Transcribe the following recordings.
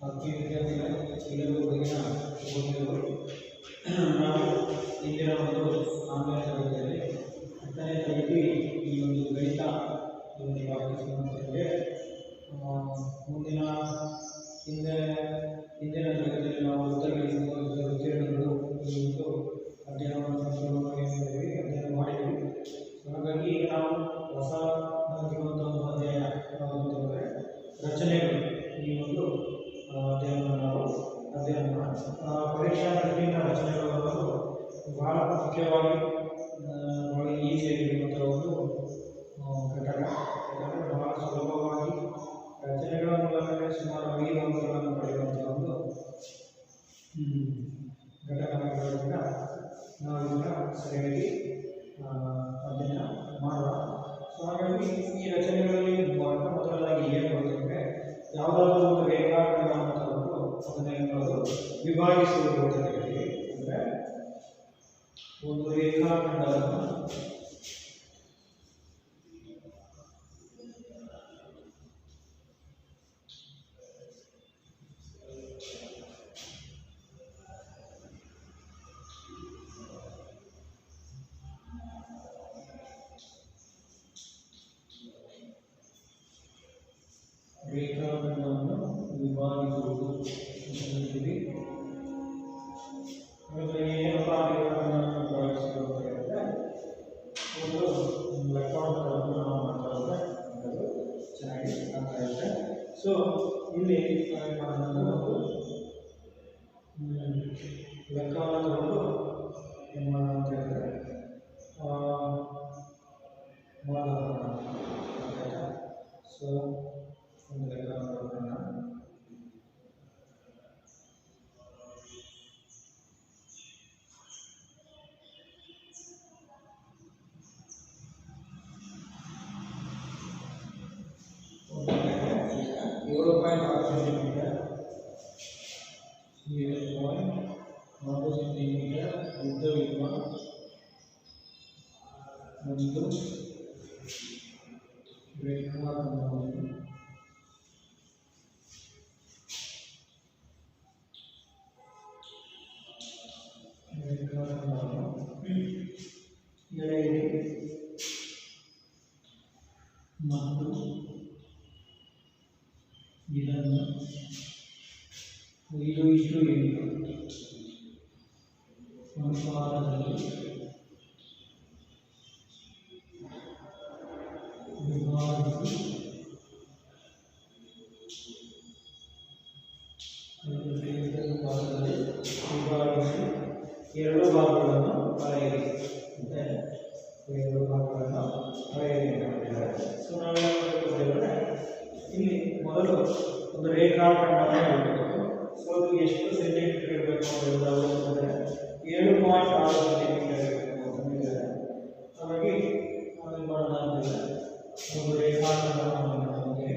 ಆತ್ಮೀಯ ವಿದ್ಯಾರ್ಥಿಗಳೇ, ಎಲ್ಲರಿಗೂ ಬೆಳಗಿನ ಶುಭೋದಯಗಳು. ನಾವು ಇಂದಿನ ಒಂದು ಆನ್ಲೈನ್ ತರಗತಿಯಲ್ಲಿ 10ನೇ ತರಗತಿ ಈ ಒಂದು ಗಣಿತ ಈ ಒಂದು ಪಾಠಕ್ಕೆ ಸಂಬಂಧಪಟ್ಟಂತೆ ಹಿಂದಿನ ತರಗತಿಯಲ್ಲಿ ನಾವು ಉತ್ತರಗಳಿಗೆ ಸಂಬಂಧಿಸಿದ ವಿಕಿರಣಗಳು ಈ ಒಂದು ಅಧ್ಯಯನವನ್ನು ಅಧ್ಯಯನ ಮಾಡಿದ್ವಿ. ಹಾಗಾಗಿ ಈಗ ನಾವು ಹೊಸ ಇರುವಂಥ ಒಂದು ಅಧ್ಯಾಯ ಅಂತಂದರೆ ರಚನೆಗಳು. ಈ ಒಂದು ಅಧ್ಯಯನವನ್ನು ನಾವು ಅಧ್ಯಯನ ಪರೀಕ್ಷಾ ದೃಷ್ಟಿಯಿಂದ ರಚನೆಗಳು ಬಹಳ ಮುಖ್ಯವಾಗಿ ಬಹಳ ಈಸಿಯಾಗಿರುವಂಥ ಒಂದು ಘಟಕ. ಯಾಕಂದರೆ ಬಹಳ ಸುಲಭವಾಗಿ ರಚನೆಗಳ ಮೂಲಕವೇ ಸುಮಾರು 5 ಅಂಕಗಳನ್ನು ಪಡೆಯುವಂಥ ಒಂದು ಘಟಕವಾಗಿರೋದ್ರಿಂದ ನಾವು ಇದನ್ನು ಸರಿಯಾಗಿ ಅಧ್ಯಯನ ಮಾಡುವ. ಸೊ ಹಾಗಾಗಿ ಈ ರಚನೆಗಳಲ್ಲಿ ಮೊದಲಾಗಿ ಏನು ಬರ್ತಂದರೆ, ಯಾವುದಾದ್ರೂ ಒಂದು ರೇಖಾಖಂಡವನ್ನು ತಗೊಂಡು ಅದನ್ನೇನೋದು ವಿಭಾಗಿಸುವುದು ಅಂತ ಹೇಳ್ತೀವಿ. ಅಂದರೆ ಒಂದು ರೇಖಾಖಂಡವನ್ನು ವಿಭಾಗಿಸುವುದು ಅಂತ ಹೇಳ್ತೀವಿ. ಏನಪ್ಪ ರೇಖಾಖಂಡವನ್ನು ವಿಭಾಗಿಸುವುದು ಅಂತ ಹೇಳಿದ್ರೆ, ಒಂದು ಲೆಕ್ಕವನ್ನು ತಗೊಂಡು ನಾವು ಮಾಡ್ತಾ ಹೋದರೆ ಅದು ಚೆನ್ನಾಗಿ ಕಾಣ್ತಾ ಇರುತ್ತೆ. ಸೊ ಇಲ್ಲಿ ಒಂದು ಲೆಕ್ಕವನ್ನು ತಗೊಂಡು ಏನು ಮಾಡೋಣ ಅಂತ ಹೇಳಿದ್ರೆ ಸೊ ಒಂದು ಲೆಕ್ಕವನ್ನು ತಗೊಂಡು ಸೆಂಟಿಮೀಟರ್ ಉದ್ದವಿರುವ ಒಂದು ರೇಖಾಖಂಡವನ್ನು ಎಳೆಯಿರಿ ಮತ್ತು ಇದನ್ನು 5:8 ಅನುಪಾತದಲ್ಲಿ ವಿಭಾಗಿಸಿ ಎರಡು ಭಾಗಗಳನ್ನು ಅಳೆಯಿರಿ ಅಂತ ಎರಡು ಭಾಗಗಳನ್ನು ಅಳೆಯಿರಿ ಅಂತ ಹೇಳಿದ್ದಾರೆ. ಸೊ ನಾವೇನು ಮಾಡಬೇಕಂತೇಳಿದ್ರೆ, ಇಲ್ಲಿ ಮೊದಲು ಒಂದು ರೇಖಾಖಂಡವನ್ನು ಹೇಳ್ಬೇಕು. ಸೊ ಅದು ಎಷ್ಟು ಸೆಂಟಿಮೀಟರ್ ಇರಬೇಕು ಅಂತ ಹೇಳಿದ್ರೆ 7.6 ಸೆಂಟಿಮೀಟರ್ ಇರಬೇಕು ಅಂತ ಹೇಳಿದ್ದಾರೆ. ಹಾಗಾಗಿ ನಾವೇನು ಮಾಡೋಣ ಅಂತಂದರೆ ಒಂದು ರೇಖಾಖಂಡವನ್ನು ಮಾಡೋದಕ್ಕೆ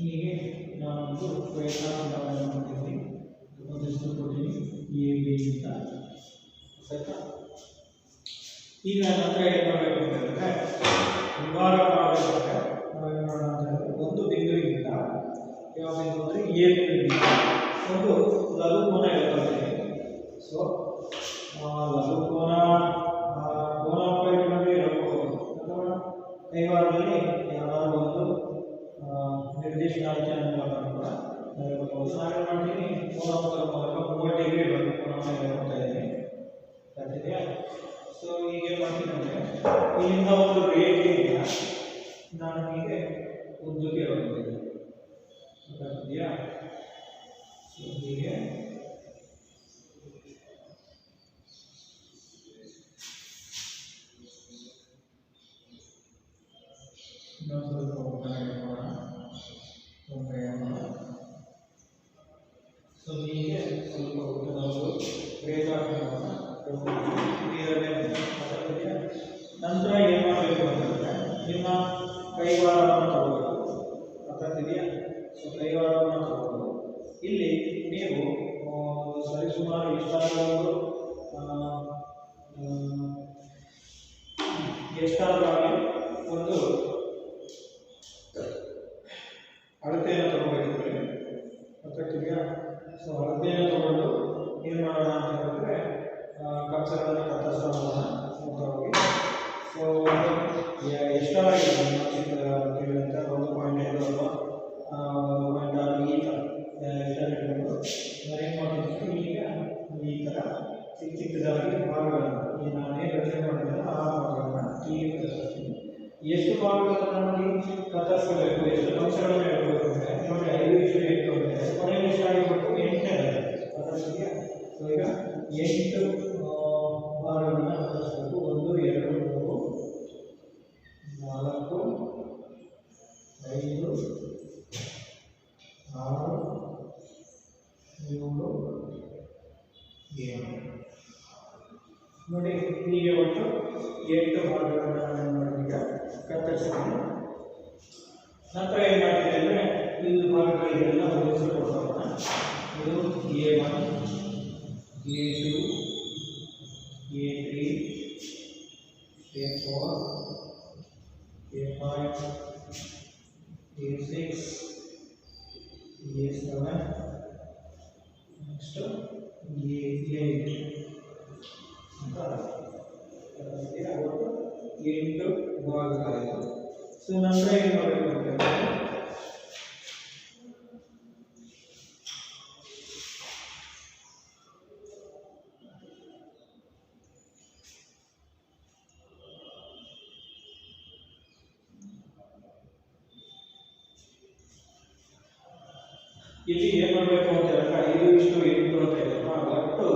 ಹೀಗೆ ನಾನೊಂದು ರೇಖಾಖಂಡವನ್ನು ಮಾಡ್ತೀನಿ. ಒಂದಿಷ್ಟು ಕೊಡ್ತೀನಿ AB ಅಂತ. ಆಯ್ತಾ? ಈಗ ನಂತರ ಏನು ಮಾಡಬೇಕು ಅಂತ ಹೇಳಿದ್ರೆ, ವಿಭಾಗ ಮಾಡಬೇಕಾದ್ರೆ ನಾವೇನು ಮಾಡೋಣ ಅಂತ ಹೇಳಿದ್ರೆ, ಒಂದು ಬಿಂದುವಿನಿಂದ ಯಾವ ಬಿಂದು ಅಂದರೆ A ಬಿಂದುವಿನಿಂದ ಒಂದು ಲಘುಕೋನ ಹೇಳ್ಕೊಳ್ತೀನಿ. ಸೊ ಲಘುಕೋನ ಕೋನೋಪಾಯಗಳಲ್ಲಿ ಇರಬಹುದು ಅಥವಾ ಕೈವಾರದಲ್ಲಿ ಯಾವ್ದಾದ್ರು ಒಂದು ನಿರ್ದೇಶನಾಂಕ ಮೂಲಕ ಹೇಳ್ಬೋದು. ನಾವೇನು ಮಾಡ್ತೀನಿ, ಕೋನೋಪಾಯ ಮೂಲಕ 30 ಡಿಗ್ರಿ ಕೋನವನ್ನು ಹೇಳ್ಕೊಳ್ತಾ ಇದ್ದೀನಿ. ಗೊತ್ತಿದೆಯಾ? ಸೊ ಈಗ ಏನು ಮಾಡ್ತೀನಿ ಅಂದರೆ, ಇಲ್ಲಿಂದ ಒಂದು ರೇಖೆಯಿಂದ ನಾನು ಹೀಗೆ ಉದ್ದಕ್ಕೆ ಹೋಗ್ತೀನಿ. ಗೊತ್ತಿದೆಯಾ? ಸೊ ಹೀಗೆ ಸ್ವಲ್ಪ ಸೊ ಹೀಗೆ ಸ್ವಲ್ಪ ಉದ್ದದ ರೇಖಾಖಂಡವನ್ನು ನಂತರ ಸುಮಾರು ಇಷ್ಟಾದರೂ ಎಷ್ಟಾದರೂ ಆಗಲಿ ಒಂದು ಅಳತೆಯನ್ನು ತಗೋಬೇಕಿದ್ರೆ ಗೊತ್ತಾಗ್ತಿದೆಯಾ. ಸೊ ಅಳತೆಯನ್ನು ತಗೊಂಡು ಏನು ಮಾಡೋಣ ಅಂತ ಹೇಳಿದ್ರೆ ಕಂಸಗಳನ್ನು ಕತ್ತರಿಸೋಣ ಮುಖ್ಯವಾಗಿ. ಸೊ ಎಷ್ಟಾಗಿದೆ ನಮ್ಮ ಕೇಳಿದಂಥ 1.5 ಅಥವಾ 1.6 ಈ ಥರ ಎಷ್ಟಾಗಿರ್ಬೋದು ಏನು ಮಾಡ್ತಿದ್ವಿ. ಈಗ ಈ ಥರ ಚಿಕ್ಕ ಚಿಕ್ಕದಾಗಿ ಭಾಗಗಳನ್ನು ಈ ನಾನೇನು ರಚನೆ ಮಾಡಿದ್ರೆ ಆ ಭಾಗಗಳನ್ನು ಈಗ ಕತ್ತರಿಸ್ತೀನಿ. ಎಷ್ಟು ಭಾಗಗಳನ್ನು ನಮಗೆ ಕತ್ತರಿಸಬೇಕು, ಎಷ್ಟು ಅಂಶಗಳನ್ನು ಇಡಬೇಕು ಅಂದರೆ ನೋಡಿ 5:8 ಅಂದರೆ ಕೊನೆಯಲ್ಲಿ ಎಷ್ಟಾಗಿರ್ಬೇಕು 8 ಕತ್ತರಿಸಿದೆಯಾ. ಸೊ ಈಗ 8 ಭಾಗಗಳನ್ನು ಕತ್ತರಿಸಬೇಕು. 1 2 3 4 5 6 7 8 ನೋಡಿ ಹೀಗೆ ಒಟ್ಟು 8 ಭಾಗಗಳನ್ನು ಈಗ ಕತ್ತರಿಸ್ತೀನಿ. ನಂತರ ಏನು ಮಾಡ್ತೀನಿ ಅಂದರೆ ಈ ಭಾಗಗಳಿಗೆಲ್ಲ ಹೆಸರು ಕೊಡ್ತಾರ. ಇದು A1 A2 A3 A4 A5 A6 A7 next A8 ಅಂತ ಅವತ್ತು 8 ಭಾಗಗಳಾಯಿತು. ಸೊ ನಂತರ ಏನು ಮಾಡಬೇಕು ಇಲ್ಲಿ ಏನು ಮಾಡಬೇಕು ಅಂತ ಹೇಳಿದ್ರೆ 5:8 ಅಂತ ಹೇಳಿದ್ರೆ ಒಟ್ಟು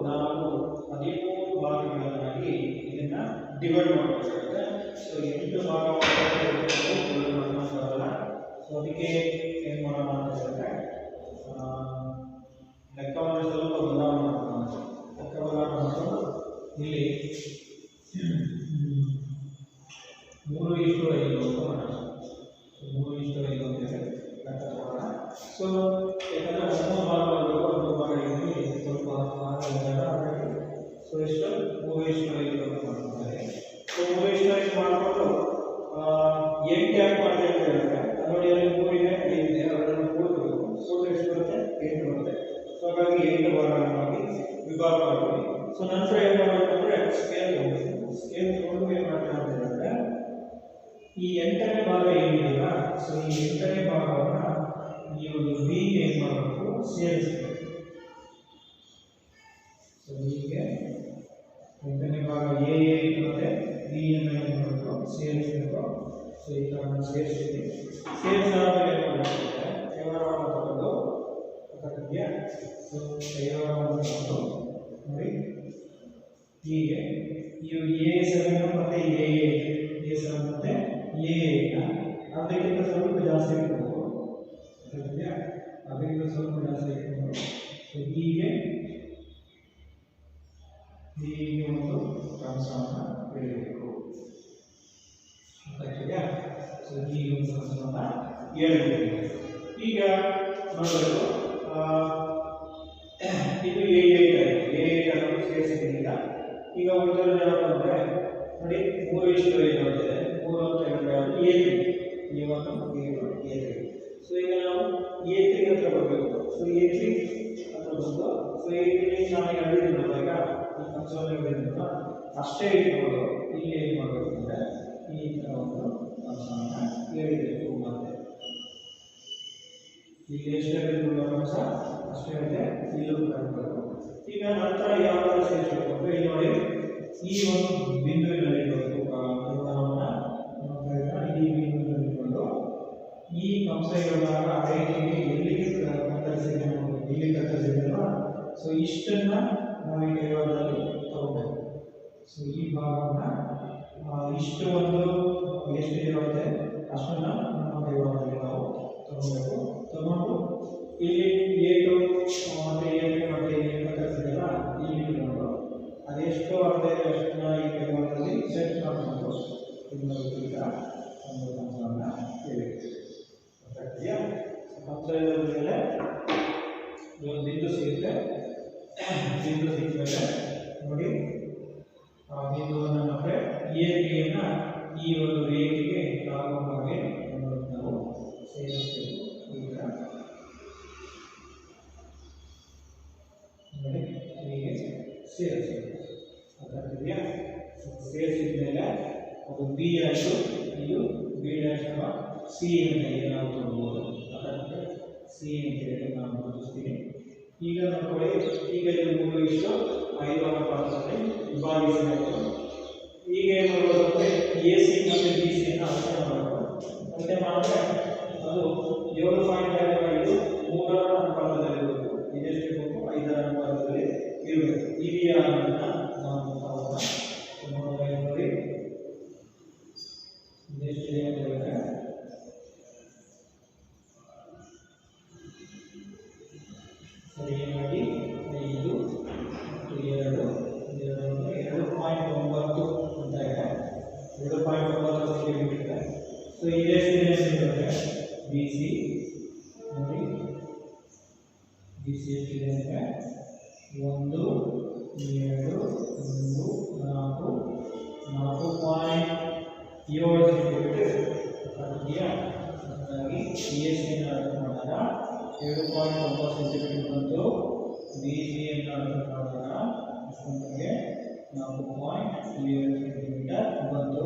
ನಾವು 13 ಭಾಗಗಳನ್ನಾಗಿ ಇದನ್ನ ಡಿವೈಡ್ ಮಾಡಬೇಕಾಗುತ್ತೆ. ಸೊ 8 ಭಾಗಗಳನ್ನ ಸೊ ಅದಕ್ಕೆ ಏನು ಮಾಡೋಣ ಅಂತ ಹೇಳಿದ್ರೆ ಲೆಕ್ಕವನ್ನು ಸ್ವಲ್ಪ ಬದಲಾವಣೆ ಮಾಡೋಣ. ಲೆಕ್ಕ ಬದಲಾವಣೆ ಮಾಡಿಕೊಂಡು ಇಲ್ಲಿ 3:5 ಅಂತ ಮಾಡೋಣ. 3:5 ಅಂತ ಹೇಳಿ ಲೆಕ್ಕ ತಗೋಣ. ಸೊ ಯಾಕಂದರೆ 3 ಭಾಗಗಳು 1 ಭಾಗ ಇಲ್ಲಿ ಸ್ವಲ್ಪ ಭಾಗಗಳಿದ್ದಾರೆ. ಸೊ ಎಷ್ಟು 3:5 ಅಂತ ಮಾಡ್ತಾರೆ. ಸೊ 3:5 ಮಾಡಿಕೊಂಡು 8 ಯಾಕೆ ಮಾಡಿದೆ ಅಂತ ಹೇಳಿದ್ರೆ ನೋಡಿ ಅಲ್ಲಿ 3 ಇದೆ 5 ಇದೆ ಅದನ್ನು ಕೂಡಬೇಕು. ಕೂಡಿದ್ರೆ ಎಷ್ಟು ಬರುತ್ತೆ 8 ಬರುತ್ತೆ. ಸೊ ಹಾಗಾಗಿ 8 ಭಾಗಗಳಾಗಿ ವಿಭಾಗ ಮಾಡ್ತೀವಿ. ಸೊ ನಂತರ ಏನು ಮಾಡಬೇಕು ಅಂದರೆ ಸ್ಕೇಲ್ ತಗೋಬೇಕು. ಸ್ಕೇಲ್ ತಗೊಂಡು ಏನು ಮಾಡ್ತಾರೆ ಅಂತ ಹೇಳಿದ್ರೆ ಈ 8ನೇ ಭಾಗ ಏನಿದೆಯಲ್ಲ, ಸೊ ಈ 8ನೇ ಭಾಗವನ್ನು ಈ ಒಂದು ಬಿ ಏನು ಮಾಡಬೇಕು ಸೇರಿಸಬೇಕು. ಸೊ ಹೀಗೆ 8ನೇ ಭಾಗ ಎ ಮತ್ತೆ ಬಿ ಅನ್ನು ಏನು ಮಾಡಬೇಕು ಸೇರಿಸಬೇಕು. ಸೊ ಈ ಥರ ಸೇರಿಸ್ತೀವಿ. ಸೇರಿಸಾದ್ಮೇಲೆ ಏನು ಮಾಡಬೇಕು ಕೈವಾರವನ್ನು ತಗೊಂಡು ಗೊತ್ತಾಗ್ತಿದೆಯಾ. ಸೊ ಕೈವಾರವನ್ನು ತಗೊಂಡು ನೋಡಿ ಹೀಗೆ ಇವು A7 ಮತ್ತು A7 ಮತ್ತು A8 ಅದಕ್ಕಿಂತ ಸ್ವಲ್ಪ ಜಾಸ್ತಿ ಇರಬೇಕು. ಅದಕ್ಕಿಂತ ಸ್ವಲ್ಪ ಜಾಸ್ತಿ ಇರಬೇಕು. ಸೊ ಹೀಗೆ ಒಂದು ಕಂಸವನ್ನು ಎಳೆಯಬೇಕು. ಗೊತ್ತಾಗ್ತಿದೆಯಾ. ಸೊ ಹೀಗೆ ಒಂದು ಕಂಸವನ್ನು ಎಳೆಯಬೇಕು. ಈಗ ನೋಡಬೇಕು ಇದು A8 ಅನ್ನು ಸೇರಿಸಿದ್ದೀನಿ. ಈಗ ಉಳಿದದ್ದು ಏನಪ್ಪ ಅಂದರೆ ನೋಡಿ 3:5 ಅಂತಿದೆ. 3 ಅಂತ ಹೇಳಿದ್ರೆ A3 A1 A3. ಸೊ ಈಗ ನಾವು A3 ಹತ್ರ ಬರಬೇಕು. ಸೊ A3 ಹತ್ರ ಬಂದು ಸೊ A3 ನಾನು ಹೇಳಿದ್ದೀನಲ್ಲ ಈಗ ಈ ಕಂಸವನ್ನು ಹೇಳಿದ್ದೀನಲ್ಲ ಅಷ್ಟೇ ಇಟ್ಕೊಂಡು ಇಲ್ಲಿ ಏನು ಮಾಡಬೇಕು ಅಂದರೆ ಈ ಥರ ಒಂದು ಕಂಸವನ್ನು ಎಳಿಬೇಕು. ಮತ್ತೆ ಇಲ್ಲಿ ಎಷ್ಟು ಹೇಳಿದ್ರು ಕಂಸ ಅಷ್ಟೇ ಇದೆ ಇಲ್ಲೂ ಕಾಣಬೇಕು. ಈಗ ನಂತರ ಯಾವ ಥರ ಸೇರಿಸಬೇಕು ಅಂದರೆ ಇಲ್ಲಿ ನೋಡಿ ಈ ಒಂದು ಬಿಂದುವಿನಲ್ಲಿ ಈ ಬಿಂದುವಿನಲ್ಲಿ ಇಟ್ಕೊಂಡು ಈ ಕಂಸ ಇರುವಾಗ ರೇಖೆಗೆ ಎಲ್ಲಿಗೆ ಕತ್ತರಿಸಿದೆ ಇಲ್ಲಿ ಕತ್ತರಿಸಿದೆಲ್ಲ. ಸೊ ಇಷ್ಟನ್ನ ನಾವು ಈ ಕೈವಾರದಲ್ಲಿ ತಗೋಬೇಕು. ಸೊ ಈ ಭಾಗವನ್ನು ಇಷ್ಟು ಒಂದು ಎಷ್ಟು ಇರುತ್ತೆ ಅಷ್ಟನ್ನು ನಮ್ಮ ಕೈವಾರದಲ್ಲಿ ನಾವು ತಗೋಬೇಕು. ತಗೊಂಡು ಇಲ್ಲಿ A2 ಮತ್ತು A3 ಮತ್ತು A ಕತ್ತರಿಸಿದೆಲ್ಲ ಇಲ್ಲಿ ಇಟ್ಕೊಂಡು ಅದೆಷ್ಟು ಅರ್ಧ ಅಷ್ಟನ್ನ ಈ ಕೈವಾರದಲ್ಲಿ ಸೆಟ್ ಮಾಡಿಕೊಂಡು ಈಗ ಒಂದು ಕಂಸವನ್ನು ಎಳೆಯುತ್ತೆ. ಗೊತ್ತಾಗ್ತಿದೆಯಾ. ಕಂಸ ಇರೋದ್ರ ಮೇಲೆ ಒಂದು ಬಿಂದು ಸಿಗುತ್ತೆ. ಬಿಂದು ಸಿಕ್ಕಿದ್ರೆ ನೋಡಿ ಆ ಬಿಂದುವನ್ನು ನಮಗೆ ಏರಿಕೆಯನ್ನ ಈ ಒಂದು ರೇಖೆಗೆ ಲಂಬವಾಗಿ ನಾವು ಸೇರಿಸಬೇಕು. ಈಗ ನೋಡಿ ಹೀಗೆ ಸೇರಿಸಬೇಕು. ಅರ್ಥಾಗಿದೆಯಾ? ಸೇರಿಸಿದ ಮೇಲೆ ಅದು ಬಿ ಆಯಿತು, ಇದು ಬಿ ಡ್ಯಾಶ್ ಅಥವಾ ಸಿ ಅಂತ ನಾವು ತಗೋಬಹುದು. ಅದಕ್ಕೆ ಸಿ ಅಂತ ಹೇಳಿ ನಾನು ಗುರುತಿಸ್ತೀನಿ. ಈಗ ನೋಡ್ಕೊಳ್ಳಿ, ಈಗ ಇದು ಮೂರು ಇಷ್ಟು 5 ಅನುಪಾತದಲ್ಲಿ ವಿಭಾಗಿಸಬೇಕು. ಈಗ ಏನು ಮಾಡಬೇಕು ಅಂದರೆ ಎ ಸಿ ಮತ್ತು ಬಿ ಸಿಯನ್ನು ಅಳತೆ ಮಾಡಬೇಕು. ಅಳತೆ ಮಾಡಿದ್ರೆ ಅದು 7.5 3ರ ಅನುಪಾತದಲ್ಲಿರಬೇಕು. ಇದೆಷ್ಟು ಇರಬೇಕು? 5ರ ಅನುಪಾತದಲ್ಲಿ ಇರಬೇಕು. ಈ ಅನ್ನೋದನ್ನ ನಾವು ನೋಡಿ ಇದೆಷ್ಟಿದೆ ಅಂತ ಹೇಳಿದ್ರೆ ಸರಿಯಾಗಿ 5 ಮತ್ತು 2 2.9 ಅಂತ ಇದೆ. 2.9 ಸೆಂಟಿಮೀಟರ್. ಸೊ ಇದೆಷ್ಟಿದೆ ಅಂತಂದರೆ ಬಿ ಸಿ ನೋಡಿ, ಬಿ ಸಿ ಎಷ್ಟಿದೆ ಅಂದರೆ 1 2 3 4 4.7 ಸೆಂಟಿಮೀಟರ್ ಆಗಿದೆಯಾ? ಹಾಗಾಗಿ ಸಿ ಎಸ್ ಸಿಯನ್ನು ಅಳತೆ ಮಾಡಿದಾಗ 7.9 ಸೆಂಟಿಮೀಟರ್ ಬಂತು. ಬಿ ಸಿಯನ್ನು ಅಳತೆ ಮಾಡಿದಾಗ ನಮಗೆ 4.7 ಸೆಂಟಿಮೀಟರ್ ಬಂತು.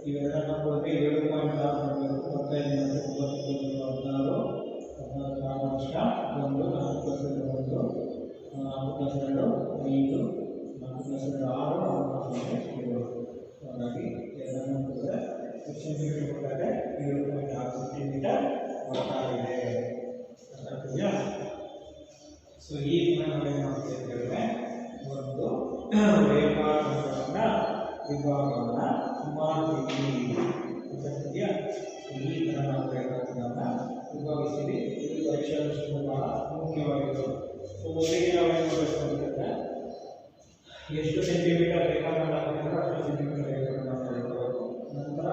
ಇವೆರಡನ್ನ ಕೊಟ್ಟರೆ 7.6 ಬರಬೇಕು. 15 16 14 ವರ್ಷ 1 4 + 2 1 4 + 2 5 4 + 2 6 7. ಹಾಗಾಗಿ ಎರಡನ್ನು ಕೊಟ್ಟರೆ ಎಷ್ಟು ಸೆಂಟಿಮೀಟರ್ ಕೊಟ್ಟಾಗ 7.6 ಸೆಂಟಿಮೀಟರ್ ಗೊತ್ತಾಗಿದೆ. ಅರ್ಥಾಗಿದೆಯಾ? ಸೊ ಈಗ ನಾವು ಏನು ಮಾಡ್ತೀವಿ ಅಂತ ಹೇಳಿದ್ರೆ ಒಂದು ರೇಖಾಖಂಡನ ವಿಭಾಗವನ್ನು ಮಾಡ್ತೀವಿ. ಗೊತ್ತಾಗ್ತಿದೆಯಾ? ಈ ಥರ ನಾವು ರೇಖಾಖಂಡನ ವಿಭಾಗಿಸ್ತೀವಿ. ಇದು ಪರೀಕ್ಷಾ ದೃಷ್ಟಿಯಿಂದ ಬಹಳ ಮುಖ್ಯವಾಗಿರೋದು. ಸೊ ಮೊದಲಿಗೆ ನಾವು ಏನು ಮಾಡಬೇಕು ಅಂತಂದರೆ ಎಷ್ಟು ಸೆಂಟಿಮೀಟರ್ ರೇಖಾಖಂಡ ಹಾಕಿದ್ರೆ ಅಷ್ಟು ಸೆಂಟಿಮೀಟರ್ ರೇಖಾಖಂಡ ತೆಗೆದುಕೊಳ್ಳಬೇಕು. ನಂತರ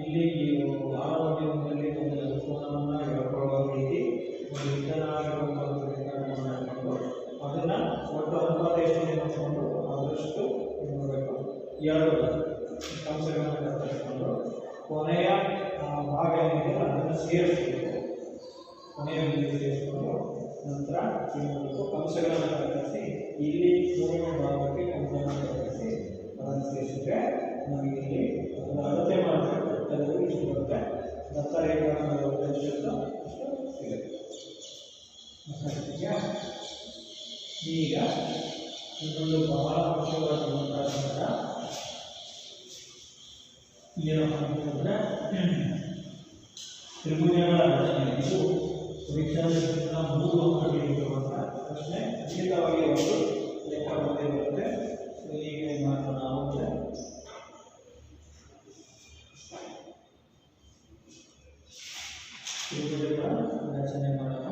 ಇಲ್ಲಿ ಆರೋಗ್ಯದಲ್ಲಿ ಒಂದು ಕೋನವನ್ನು ಹೇಳ್ಕೊಳ್ಳುವ ರೀತಿ ಒಂದು ಉದ್ದನಾಗಿರುವಂಥ ರೇಖಾಖಂಡವನ್ನು ಹಾಕಿಕೊಂಡು ಅದನ್ನು ಒಟ್ಟು ಅನುಪಾತ ಎಷ್ಟಿದೆ ನೋಡಿಕೊಂಡು ಅದರಷ್ಟು ಏನು ಮಾಡಬೇಕು, 2 ಕಂಸಗಳನ್ನು ಕತ್ತರಿಸಿಕೊಂಡು ಕೊನೆಯ ಭಾಗ ಏನಿದೆ ಅದನ್ನು ಸೇರಿಸಬೇಕು. ಕೊನೆಯ ಬಿಂದು ಸೇರಿಸಿಕೊಂಡು ನಂತರ ಏನು ಮಾಡಬೇಕು, ಕಂಸಗಳನ್ನು ಕತ್ತರಿಸಿ ಇಲ್ಲಿ 3ನೇ ಭಾಗಕ್ಕೆ ಕಂಸಗಳನ್ನು ಕತ್ತರಿಸಿ ಅದನ್ನು ಸೇರಿಸಿದ್ರೆ ನಮಗೆ ಇಲ್ಲಿ ಅದನ್ನು ಅಳತೆ ಮಾಡಬೇಕು. ಅದರಲ್ಲಿ ಇಷ್ಟು ಬರುತ್ತೆ. ದತ್ತ ರೇಖಾಖಂಡದ ಉದ್ದ ಎಷ್ಟಿರುತ್ತೋ ಅಷ್ಟು ಸಿಗುತ್ತೆ. ಈಗ ಇನ್ನೊಂದು ಬಹಳ ಮುಖ್ಯವಾಗಿರುವಂತಹ ಏನಪ್ಪ ಅಂತಂದರೆ ತ್ರಿಭುಜಗಳ ರಚನೆ. ಇದು ಪರೀಕ್ಷಾ ದೃಷ್ಟಿಯಿಂದ 3 ಅಂಕಗಳಿರುವಂಥ ಪ್ರಶ್ನೆ. ಖಂಡಿತವಾಗಿ ಒಂದು ಲೆಕ್ಕ ಬಂದೇ ಬರುತ್ತೆ. ಈಗ ಏನು ಮಾಡೋಣ ನಾವು ತ್ರಿಭುಜಗಳ ರಚನೆ ಮಾಡೋಣ.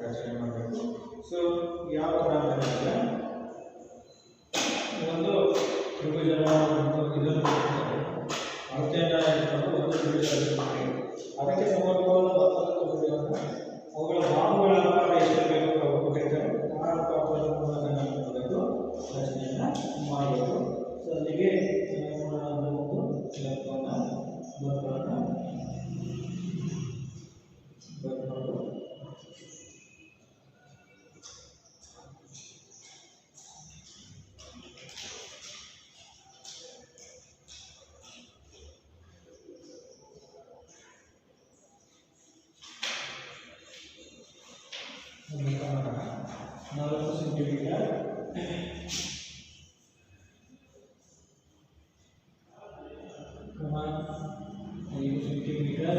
ರಚನೆ ಮಾಡಬೇಕು. ಸೊ ಯಾವ ಥರ ಅಂತಂದರೆ ಒಂದು ತ್ರಿಭುಜದ ಇದನ್ನು ಅಳತೆಯನ್ನು ಇಟ್ಕೊಂಡು ಒಂದು ತ್ರಿಭುಜ ರಚನೆ ಮಾಡಿ ಅದಕ್ಕೆ ಸಮರ್ಪವಾದ ಮತ್ತೊಂದು ತ್ರಿಭುಜವನ್ನು ಅವುಗಳ ಬಾಹುಗಳ ಅನುಪಾತ ಎಷ್ಟಿರಬೇಕು ಅವರು ಕೊಟ್ಟಿರ್ತಾರೆ. ಆ ಅನುಪಾತವನ್ನು ಮೂಲಕ ನಾವು ಮಾಡಬೇಕು, ರಚನೆಯನ್ನು ಮಾಡಬೇಕು. ಸೊ ಅಲ್ಲಿಗೆ ಒಂದು ಲೆಕ್ಕವನ್ನು ಬರ್ಕೊಂಡು सेंटीमीटर 5 सेंटीमीटर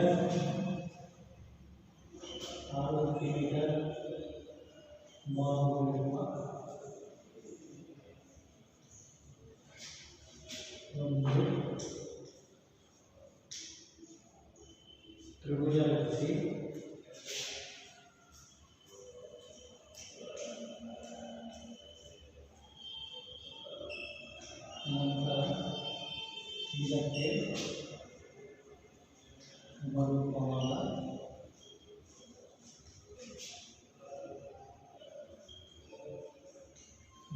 6 सेंटीमीटर ಒಂದು ತ್ರಿಭುಜ ರಚಿಸಿ ನಂತರ ಇದಕ್ಕೆ ಮರುಪವಾದ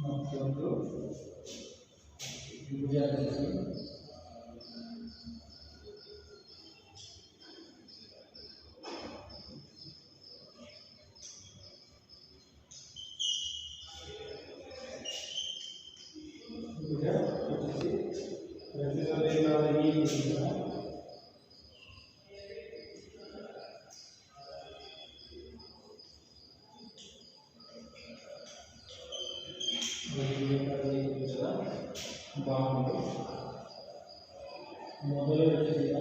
ಮತ್ತೊಂದು ತ್ರಿಭುಜ ರಚಿಸಿ ರಚಿಸಬೇಕಾದ ಈ ಬಾಹುಗಳು ಮೊದಲು ರಚಿಸಿದ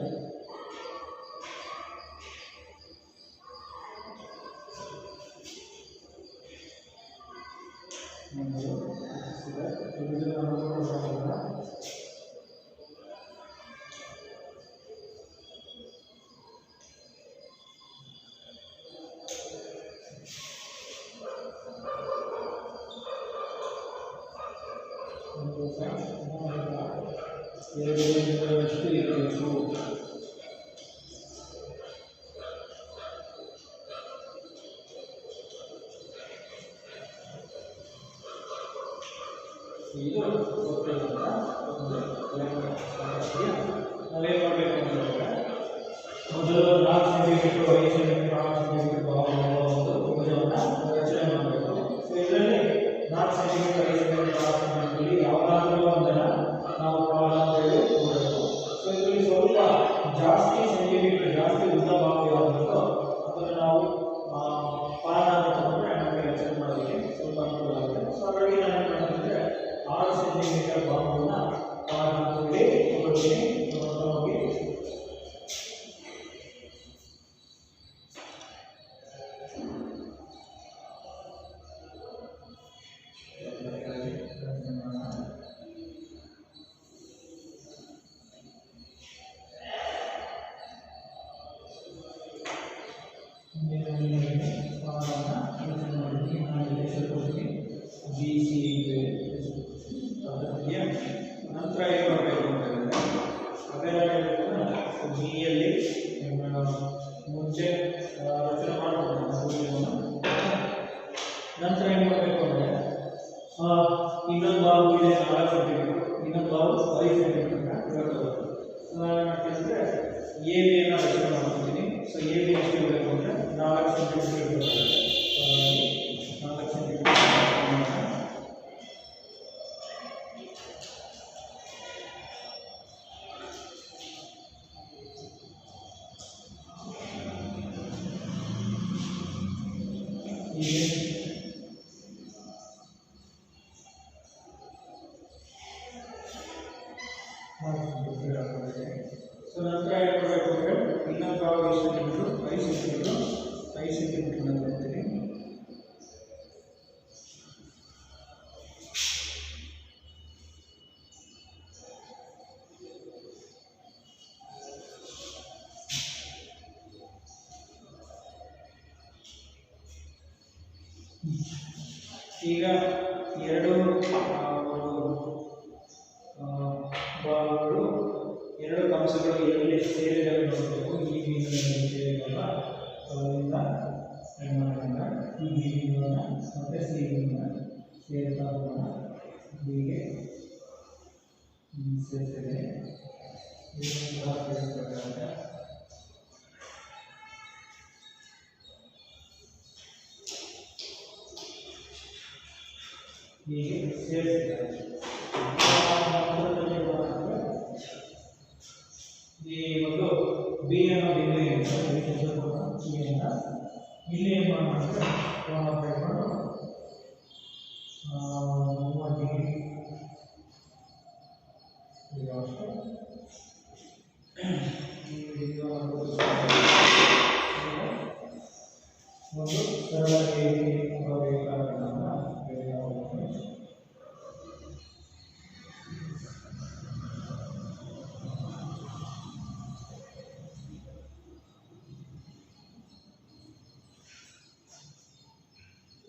ಎರಡರಷ್ಟು ಇರಬೇಕು. ಇದು ಗೊತ್ತಿಲ್ಲ ಒಂದು ನಾವೇನು ಮಾಡಬೇಕು ಅಂತಂದರೆ ಮೊದಲು 4 ಸೆಂಟಿಮೀಟರ್ 5 ಸೆಂಟಿಮೀಟರ್ 6 ಸೆಂಟಿಮೀಟರ್ ಒಂದು ತ್ರಿಭುಜವನ್ನು ರಚನೆ ಮಾಡಬೇಕು. ಸೊ ಇದರಲ್ಲಿ 4 ಸೆಂಟಿಮೀಟರ್ 5 ಸೆಂಟಿಮೀಟರ್ 6 ಸೆಂಟಿಮೀಟರ್ ಯಾವುದಾದ್ರೂ ಒಂದನ್ನು ನಾವು ಪಾದ ಅಂತ ಹೇಳಿ ನೋಡಬೇಕು. ಸೊ ಇದರಲ್ಲಿ ಸ್ವಲ್ಪ ಜಾಸ್ತಿ ಸೆಂಟಿಮೀಟರ್ ಜಾಸ್ತಿ ಉದ್ದ ಭಾಗ ಯಾವುದು ಅದನ್ನು ನಾವು ಪಾದ ಅಂತ ತಗೊಂಡ್ರೆ ನಮಗೆ ರಚನೆ ಮಾಡೋದಕ್ಕೆ ಸ್ವಲ್ಪ ಅನುಕೂಲ ಆಗುತ್ತೆ. ಸೊ ಹಾಗಾಗಿ ನಾನು ಏನು ಮಾಡ್ತಿದ್ದರೆ 6 ಸೆಂಟಿಮೀಟರ್ ಭಾಗವನ್ನು ಪಾದ ಅಂತ ಹೇಳಿ ತಗೊಳ್ತೀನಿ. ಹೋಗಿ ನಂತರ ಏನು ಮಾಡಬೇಕು ಅಂತಂದರೆ ಅದೆಲ್ಲ ಬಿಯಲ್ಲಿ ಮುಂಚೆ ರಚನೆ ಮಾಡಬೇಕು. ನಂತರ ಏನು ಮಾಡಬೇಕು ಅಂದರೆ ಇನ್ನೊಂದು ಬಾವು ಇದೆ 4 ಸೆಂಟಿಮೀಟರ್, ಇನ್ನೊಂದು ಬಾವು 5 ಸೆಂಟಿಮೀಟರ್ ಇರ್ತದೆ. ನಾನು ಏನು ಮಾಡ್ತೀನಿ ಅಂದರೆ ಎ ಬಿಯನ್ನು ರಚನೆ ಮಾಡ್ತೀನಿ. ಸೊ ಎ ಬಿ ಎಷ್ಟು ಇರಬೇಕು ಅಂದರೆ 4 ಸೆಂಟಿಮೀಟರ್ ಇರ್ತದೆ. 4 ಸೆಂಟಿಮೀಟರ್ ಸೊ ನಂತರ ಏನು ಮಾಡಬೇಕು ಅಂದರೆ ಇನ್ನೊಂದು ಭಾಗ ಎಷ್ಟು ಸೆಂಟಿಮೀಟರ್ 5 ಸೆಂಟಿಮೀಟರ್ ಅಂತ ಹೇಳ್ತೀನಿ. ಈಗ ಎರಡು ಭಾಗಗಳು ಎರಡು ಕಂಸಗಳು ಎಲ್ಲಿ ಸೇರಿದಾಗ ನೋಡಬೇಕು. ಈ ಬೀಜಗಳನ್ನು ಸೇರಿದಾಗ ಅದರಿಂದ ನಿರ್ಮಾಣ ಈ ಬೀಜಗಳನ್ನು ಮತ್ತು ಸಿ ಬೀಜಗಳನ್ನು ಸೇರ್ತಾ ಹೋಗೋಣ. ಹೀಗೆ ಸೇರ್ತದೆ ಸೇರಿಸಬೇಕಾಗುತ್ತೆ. ಹೀಗೆ ಸೇರಿಸಿದ್ದಾರೆ. ಈ ಒಂದು ಬಿ ಅನ್ನೋ ಬಿಂದು ಇಲ್ಲಿ ಏನು ಮಾಡ್ತಾರೆ ಒಂದು ಸರಳ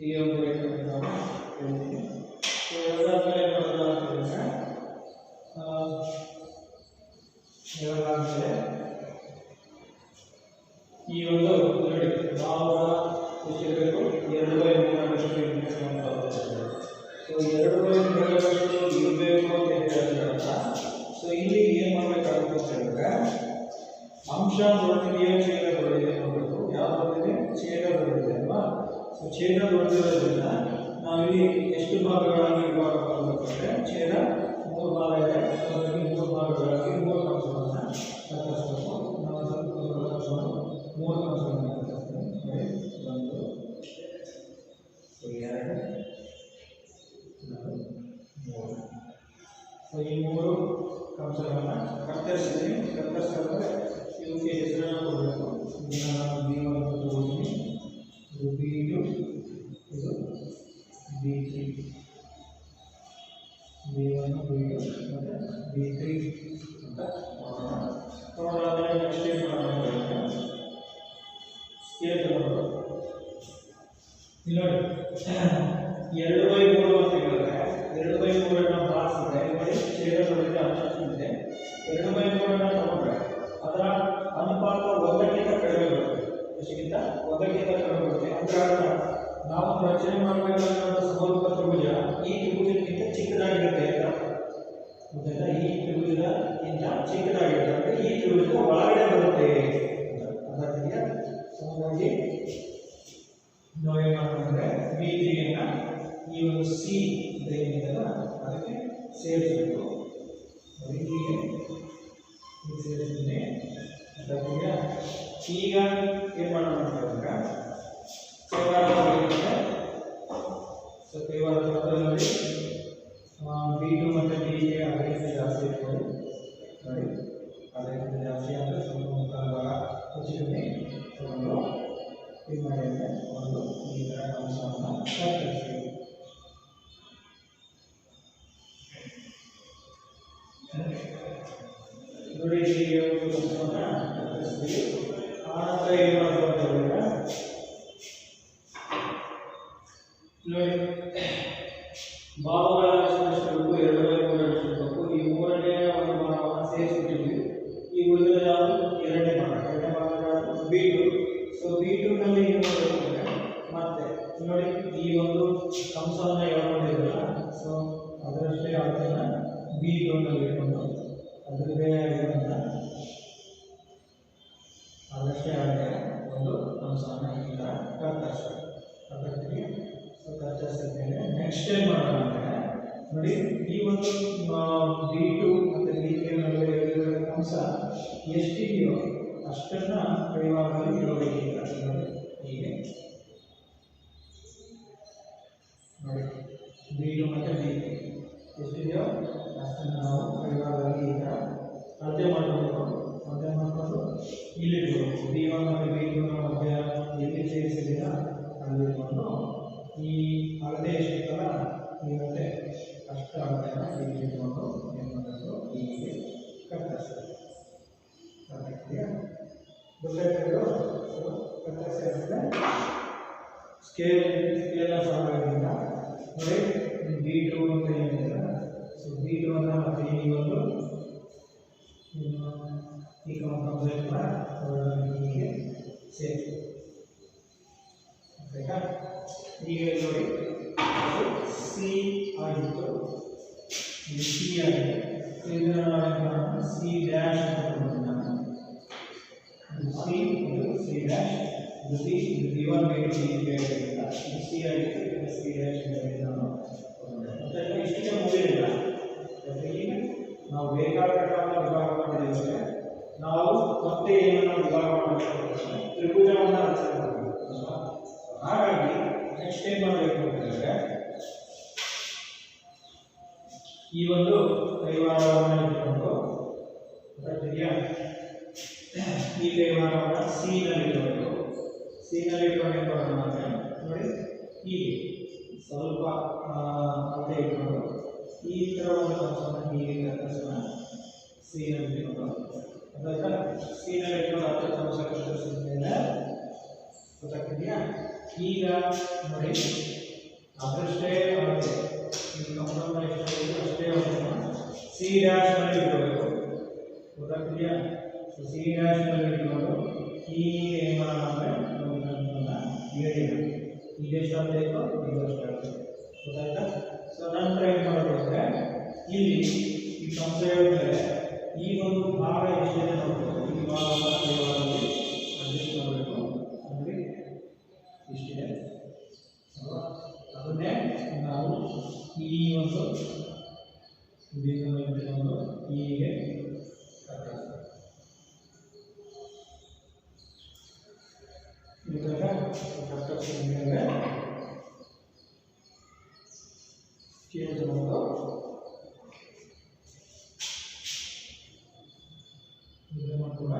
ಈ ಒಂದು ರೇಖೆಯನ್ನು ನಾವು ಹೇಳ್ತೀವಿ. ಸೊ ಎರಡಾದ್ಮೇಲೆ ಬರೋದು ಅಂತಂದ್ರೆ ಎರಡಾದ್ಮೇಲೆ ಈ ಒಂದು ನೋಡಿ ಭಾವದ ಎಷ್ಟಿರಬೇಕು 2/3 ಇಂಟು ಸೊ 2/3 ಇರಬೇಕು ಅಂತ ಹೇಳಿದ್ರೆ ಸೊ ಇಲ್ಲಿ ಏನು ಮಾಡಬೇಕಾಗುತ್ತೆ ಅಂತ ಹೇಳಿದ್ರೆ ಅಂಶ ದೊಡ್ಡದಿದೆಯೋ ಛೇದ ದೊಡ್ಡದಿದೆ ನೋಡಬೇಕು. ಯಾವ್ದಾದ್ರೆ ಛೇದ ದೊಡ್ಡದಿದೆ ಅಲ್ವಾ. ಸೊ ಛೇದ ದೊಡ್ಡದಿರೋದ್ರಿಂದ ನಾವಿಲ್ಲಿ ಎಷ್ಟು ಭಾಗಗಳಾಗಿ ವಿಭಾಗ ಮಾಡಬೇಕಂದ್ರೆ ಛೇದ 3 ಭಾಗ ಇದೆ. ಅದರಲ್ಲಿ 3 ಭಾಗಗಳಾಗಿ 3 ಕಂಸಗಳನ್ನು ಕತ್ತರಿಸಬೇಕು. ನಾವು ಸ್ವಲ್ಪ 3 ಕಂಸಗಳನ್ನು ಕತ್ತರಿಸ್ತೀವಿ. 1 2 3. ಸೊ ಈ 3 ಕಂಸಗಳನ್ನು ಕತ್ತರಿಸಿದ್ವಿ. ಕತ್ತರಿಸಿದ್ರೆ ಇವಕ್ಕೆ ಹೆಸರನ್ನು ಕೊಡಬೇಕು. ಇದನ್ನು ನಾನು B1 ಅಂತ ತಗೊಳ್ತೀನಿ, ಇದು B2, ಇದು B3, B1 B2 ಮತ್ತು B3 ಅಂತ ತಗೊಂಡಾದ್ರೆ ನೆಕ್ಸ್ಟ್ ಏನು ಮಾಡಬೇಕು, ಸ್ಕೇಲ್ ತಗೊಂಡು ನೋಡಿ 2/3 ಅಂತ ಹೇಳಿದ್ರೆ 2/3 ಬಾರಿಸಿದ್ರೆ ನೋಡಿ ಛೇದ ದೊಡ್ಡದಿದೆ ಅಂಶ ಇದೆ. 2/3 ತಗೊಂಡ್ರೆ ಅದರ ಅನುಪಾತ 1ಕ್ಕಿಂತ ಕಡಿಮೆ ಬರುತ್ತೆ. ಎಷ್ಟಕ್ಕಿಂತ 1ಕ್ಕಿಂತ ಕಡಿಮೆ ಬರುತ್ತೆ. ಅಂದ್ರೆ ನಾವು ರಚನೆ ಮಾಡಬೇಕಾದ ಸಮರೂಪ ತ್ರಿಭುಜ ಈ ತ್ರಿಭುಜಕ್ಕಿಂತ ಚಿಕ್ಕದಾಗಿರುತ್ತೆ ಅಂತ ಗೊತ್ತಾಯ್ತಾ. ಈ ತ್ರಿಭುಜಕ್ಕಿಂತ ಚಿಕ್ಕದಾಗಿರುತ್ತೆ ಅಂದರೆ ಈ ತ್ರಿಭುಜದ ಒಳಗಡೆ ಬರುತ್ತೆ ಅದಕ್ಕೆ. ಹಾಗಾಗಿ ನಾವು ಏನು ಮಾಡ್ಕೊಂಡ್ರೆ B3 ಈ ಒಂದು ಸಿ ಏನಿದೆಯಲ್ಲ ಅದಕ್ಕೆ ಸೇರಿಸಬೇಕು. ಸೇರಿಸಿದ್ರೆ ಈಗ ಏನು ಮಾಡೋಣ ಅಂತಂದ್ರೆ ಕೈವಾರ ನೋಡಿ B2 ಮತ್ತು B3 ಅದಕ್ಕಿಂತ ಜಾಸ್ತಿ ಇಟ್ಕೊಳ್ಳಿ. ನೋಡಿ ಅದಕ್ಕಿಂತ ಜಾಸ್ತಿ ಅಂದರೆ ಸ್ವಲ್ಪ ಮುಕ್ಕಾಲು ಭಾಗ ಹೆಚ್ಚಿಗೆ ತಗೊಂಡು ಇದು ಮಾಡಿದರೆ ಒಂದು ಈ ಥರ ಅಂಶವನ್ನು ಕತ್ತರಿಸ್ತೀವಿ. ನೋಡಿ ಹೀಗೆ ಒಂದು ಅಂಶವನ್ನು ಕತ್ತರಿಸ್ತೀವಿ. ಆನಂತರ ಏನು ಮಾಡ್ತೀವಿ ಅಂತ ಹೇಳಿದ್ರೆ ನೋಡಿ ಭಾಗಗಳ ಎಷ್ಟಿರಬೇಕು 2/3 ಎಷ್ಟಿರಬೇಕು. ಈ 3ನೇ ಒಂದು ಭಾಗವನ್ನು ಸೇರಿಸ್ಬಿಟ್ಟಿದ್ವಿ. ಈ ಉಳಿದ ಯಾವುದು 2ನೇ ಭಾಗ B2. ಸೊ B2ನಲ್ಲಿ ಏನು ಮಾಡಬೇಕಂದ್ರೆ ಮತ್ತೆ ನೋಡಿ ಈ ಒಂದು ಕಂಸವನ್ನು ಯಾವ ಮಾಡಿದ್ರಲ್ಲ ಸೊ ಅದರಷ್ಟೇ ಅಳತೆನ B2ನಲ್ಲಿ ಇಟ್ಕೊಂಡು ಅದರದೇ ಆಗಿರುವಂಥ ಅದರಷ್ಟೇ ಅಳತೆ ಒಂದು ಕಂಸವನ್ನು ಈ ಥರ ಕತ್ತರಿಸ್ತೀವಿ. ಕತ್ತರಿಸ್ತೀವಿ. ಸೊ ಕತ್ತರಿಸಿದ ಮೇಲೆ ನೆಕ್ಸ್ಟ್ ಏನು ಮಾಡೋಣ ಅಂದರೆ ನೋಡಿ ಈ ಒಂದು B2 ಮತ್ತು B3 ನಡುವೆ ಇರುವ ಕಂಸ ಎಷ್ಟಿದೆಯೋ ಅಷ್ಟನ್ನು ಕೈವಾರದಲ್ಲಿ ಇಡಬೇಕೀಗ. ನೋಡಿ ಹೀಗೆ ನೋಡಿ B2 ಮತ್ತು B3 ಎಷ್ಟಿದೆಯೋ ಅಷ್ಟನ್ನು ನಾವು ಕೈವಾರದಲ್ಲಿ ಈಗ ಅಳತೆ ಮಾಡಬೇಕು. ಅಳತೆ ಮಾಡಿಕೊಂಡು ಇಲ್ಲಿ ಇಡಬೇಕು. B1 ಮತ್ತು B2 ಮಧ್ಯ ಎಲ್ಲಿ ಸೇರಿಸಿದ್ದೀರ ಅಲ್ಲಿಟ್ಕೊಂಡು ಈ ಅಳತೆ ಎಷ್ಟಿತ್ತಲ್ಲ ಇರುತ್ತೆ ಅಷ್ಟು ಅಳತೆನ ಇಲ್ಲಿ ಇಟ್ಕೊಂಡು ಏನು ಮಾಡಬೇಕು ಹೀಗೆ ಕತ್ತರಿಸಬೇಕು. ಗೊತ್ತಾಗ್ತದೆ. ಕತ್ತರಿಸಿ ಆದಮೇಲೆ ಸ್ಕೇಲ್ನ ಸಹಾಯದಿಂದ ನೋಡಿ B2 ಅಂತ ಏನಿದೆ ಸೊ B2 ಅನ್ನು ಮತ್ತೆ ಈ ಒಂದು ಈ ಕಂಸೆಪ್ಟ್ನ ಹೀಗೆ ಸೇರಿಸಿ ಆಯ್ತಾ. ಈಗ ನೋಡಿ ಸಿ ಆಗಿತ್ತು, ಇದು ಸಿ ಆಗಿದೆ. ಇದನ್ನು ನಾವು ಸಿ ಡ್ಯಾಶ್ ಅಂತ ನಾನು ಇದು ಸಿ ಇದು ಸಿ ಡ್ಯಾಶ್ ಇದು ಸಿ ಇದು B1 B2 B3 ಆಗಿಲ್ಲ. ಇದು ಸಿ ಆಗಿತ್ತು, ಇದು ಸಿ ಡ್ಯಾಶ್ ನಾನು ಮತ್ತೆ ಇಷ್ಟಕ್ಕೆ ಮುಗಿದಿಲ್ಲ. ಈಗ ನಾವು ಬೇಕಾದಟ್ಟನ್ನು ವಿಭಾಗ ಮಾಡಿದ್ದೇವೆ. ನಾವು ಮತ್ತೆ ಏನನ್ನು ವಿಭಾಗ ಮಾಡಬೇಕು ತ್ರಿಭುಜವನ್ನು ರಚನೆ ಮಾಡಬೇಕು. ಹಾಗಾಗಿ ನೆಕ್ಸ್ಟ್ ಏನು ಮಾಡಬೇಕು ಅಂತಂದರೆ ಈ ಒಂದು ಕೈವಾರವನ್ನು ಇಟ್ಕೊಂಡು ಇದೆಯಾ ಈ ಕೈವಾರವನ್ನು ಸಿನಲ್ಲಿ ಇಟ್ಕೊಂಡು ಇಟ್ಕೊಂಡು ಏನು ಮಾಡೋಣ ಅಂದರೆ ನೋಡಿ ಹೀಗೆ ಸ್ವಲ್ಪ ಅಳತೆ ಇಟ್ಕೊಂಡು ಈ ಥರ ಒಂದು ಕಂಸವನ್ನು ಹೀಗೆ ಕತ್ತರಿಸೋಣ. ಸಿನಲ್ಲಿ ಇಟ್ಕೊಂಡು ಅದಕ್ಕೆ ಸಿನಲ್ಲಿ ಇಟ್ಕೊಂಡು 10 ಕಂಸ ಕತ್ತರಿಸಿದ ಮೇಲೆ ಗೊತ್ತಾಗ್ತಿದೆಯಾ. ಈಗ ನೋಡಿ ಅದಷ್ಟೇ ಆಗುತ್ತೆ ಈ ಕಂಪ್ಯೂಟರ್ ಎಷ್ಟು ಅಷ್ಟೇ ಸಿ ಡ್ಯಾಶ್ ನಲ್ಲಿ ಇಡಬೇಕು ಗೊತ್ತಾಗ್ತಿದೆಯಾ ಸಿ ಡ್ಯಾಶ್ ನಲ್ಲಿ ಇಟ್ಕೊಂಡು ಈಗ ಏನು ಮಾಡೋಣ ಹೇಳಿಲ್ಲ ಈಗ ಎಷ್ಟಾಗಬೇಕು ಈಗ ಎಷ್ಟಾಗುತ್ತೆ ಗೊತ್ತಾಯ್ತಾ ಸೊ ನಂತರ ಏನು ಮಾಡಬೇಕಂದ್ರೆ ಇಲ್ಲಿ ಈ ಸಂಶಯ ಮೇಲೆ ಈ ಒಂದು ಭಾಗ ಎಷ್ಟಿದೆ ನೋಡ್ಬೋದು ಈ ಭಾಗದಲ್ಲಿ ಅಡ್ಜಸ್ಟ್ ಮಾಡಬೇಕು ಅಂದರೆ ಇಷ್ಟಿದೆ ಅದನ್ನೇ ನಾವು ಈ ಒಂದು ಬಿಂದುವನ್ನು ಹೀಗೆ ಚೇಂಜ್ ಮಾಡೋದು ಇದನ್ನು ಕೂಡ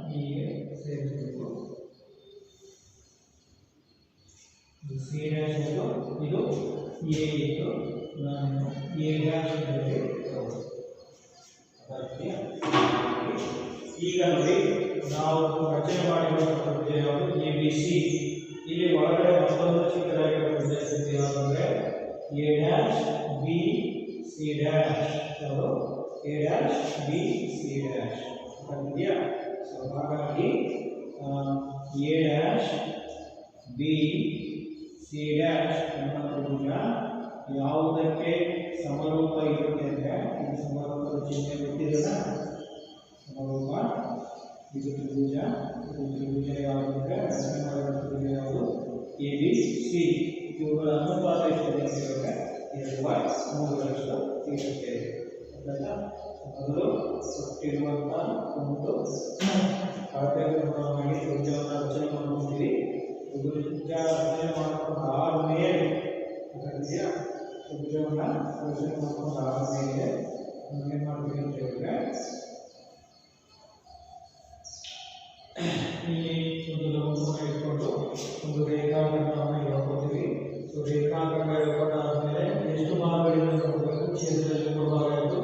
ಹೀಗೆ ಸೇರಿಸಬೇಕು ಸಿ ಡ್ಯಾಶ್ ಇದು ಎ ಇತ್ತು ನಾನು ಎ ಡ್ಯಾಶ್ ಈಗ ನೋಡಿ ನಾವು ರಚನೆ ಮಾಡಿರುವಂಥ ಯಾವುದು ಎ ಬಿ ಸಿ ಇಲ್ಲಿ ಒಳಗಡೆ ಮತ್ತೊಂದು ಚಿಕ್ಕದಾಗಿರುವ ಸಂಖ್ಯೆ ಯಾವುದಂದ್ರೆ A dash B C dash ಯಾವುದು A dash B C dash ಇದೆಯಾ ಸೊ ಹಾಗಾಗಿ A dash B C dash ಅನ್ನೋ ತ್ರಿಭುಜ ಯಾವುದಕ್ಕೆ ಸಮರೂಪ ಇರುತ್ತೆ ಅಂದರೆ ಇದು ಸಮರೂಪದ ಚಿಹ್ನೆ ಗೊತ್ತಿರಲ್ಲ ಸಮರೂಪ ಇದು ತ್ರಿಭುಜ ಯಾವುದಂದ್ರೆ ರಚನೆ ಮಾಡಿದ ತ್ರಿಭುಜ ಯಾವುದು ಎ ಬಿ ಸಿ ಇವುಗಳ ಅನುಪಾತ ಎಷ್ಟಿದೆ ಅಂದರೆ 2/3 ಇರುತ್ತೆ ಮೊದಲು ಕೊಟ್ಟಿರುವಂಥ ಒಂದು ಅಳತೆಗಳನ್ನು ಮಾಡಿ ತ್ರಿಭುಜವನ್ನು ರಚನೆ ಮಾಡ್ಕೊತೀವಿ ತ್ರಿಭುಜ ರಚನೆ ಮಾಡ್ಕೊಂಡು ಆದಮೇಲೆ ಇದೆಯಾ ತ್ರಿಭುಜವನ್ನು ರಚನೆ ಮಾಡ್ಕೊಂಡು ಆದಮೇಲೆ ಏನು ಮಾಡ್ತೀವಿ ಅಂತ ಹೇಳಿದ್ರೆ ಇಲ್ಲಿ ಒಂದು ಲಂಬವನ್ನು ಇಟ್ಕೊಂಡು ಒಂದು ರೇಖಾಖಂಡವನ್ನು ಹೇಳ್ಕೊತೀವಿ ಸೊ ರೇಖಾಖಂಡ ಹೇಳ್ಕೊಂಡಾದ್ಮೇಲೆ ಎಷ್ಟು ಭಾಗಗಳಿಂದ ನೋಡಬೇಕು ಛೇದದಲ್ಲಿ 3 ಭಾಗ ಇತ್ತು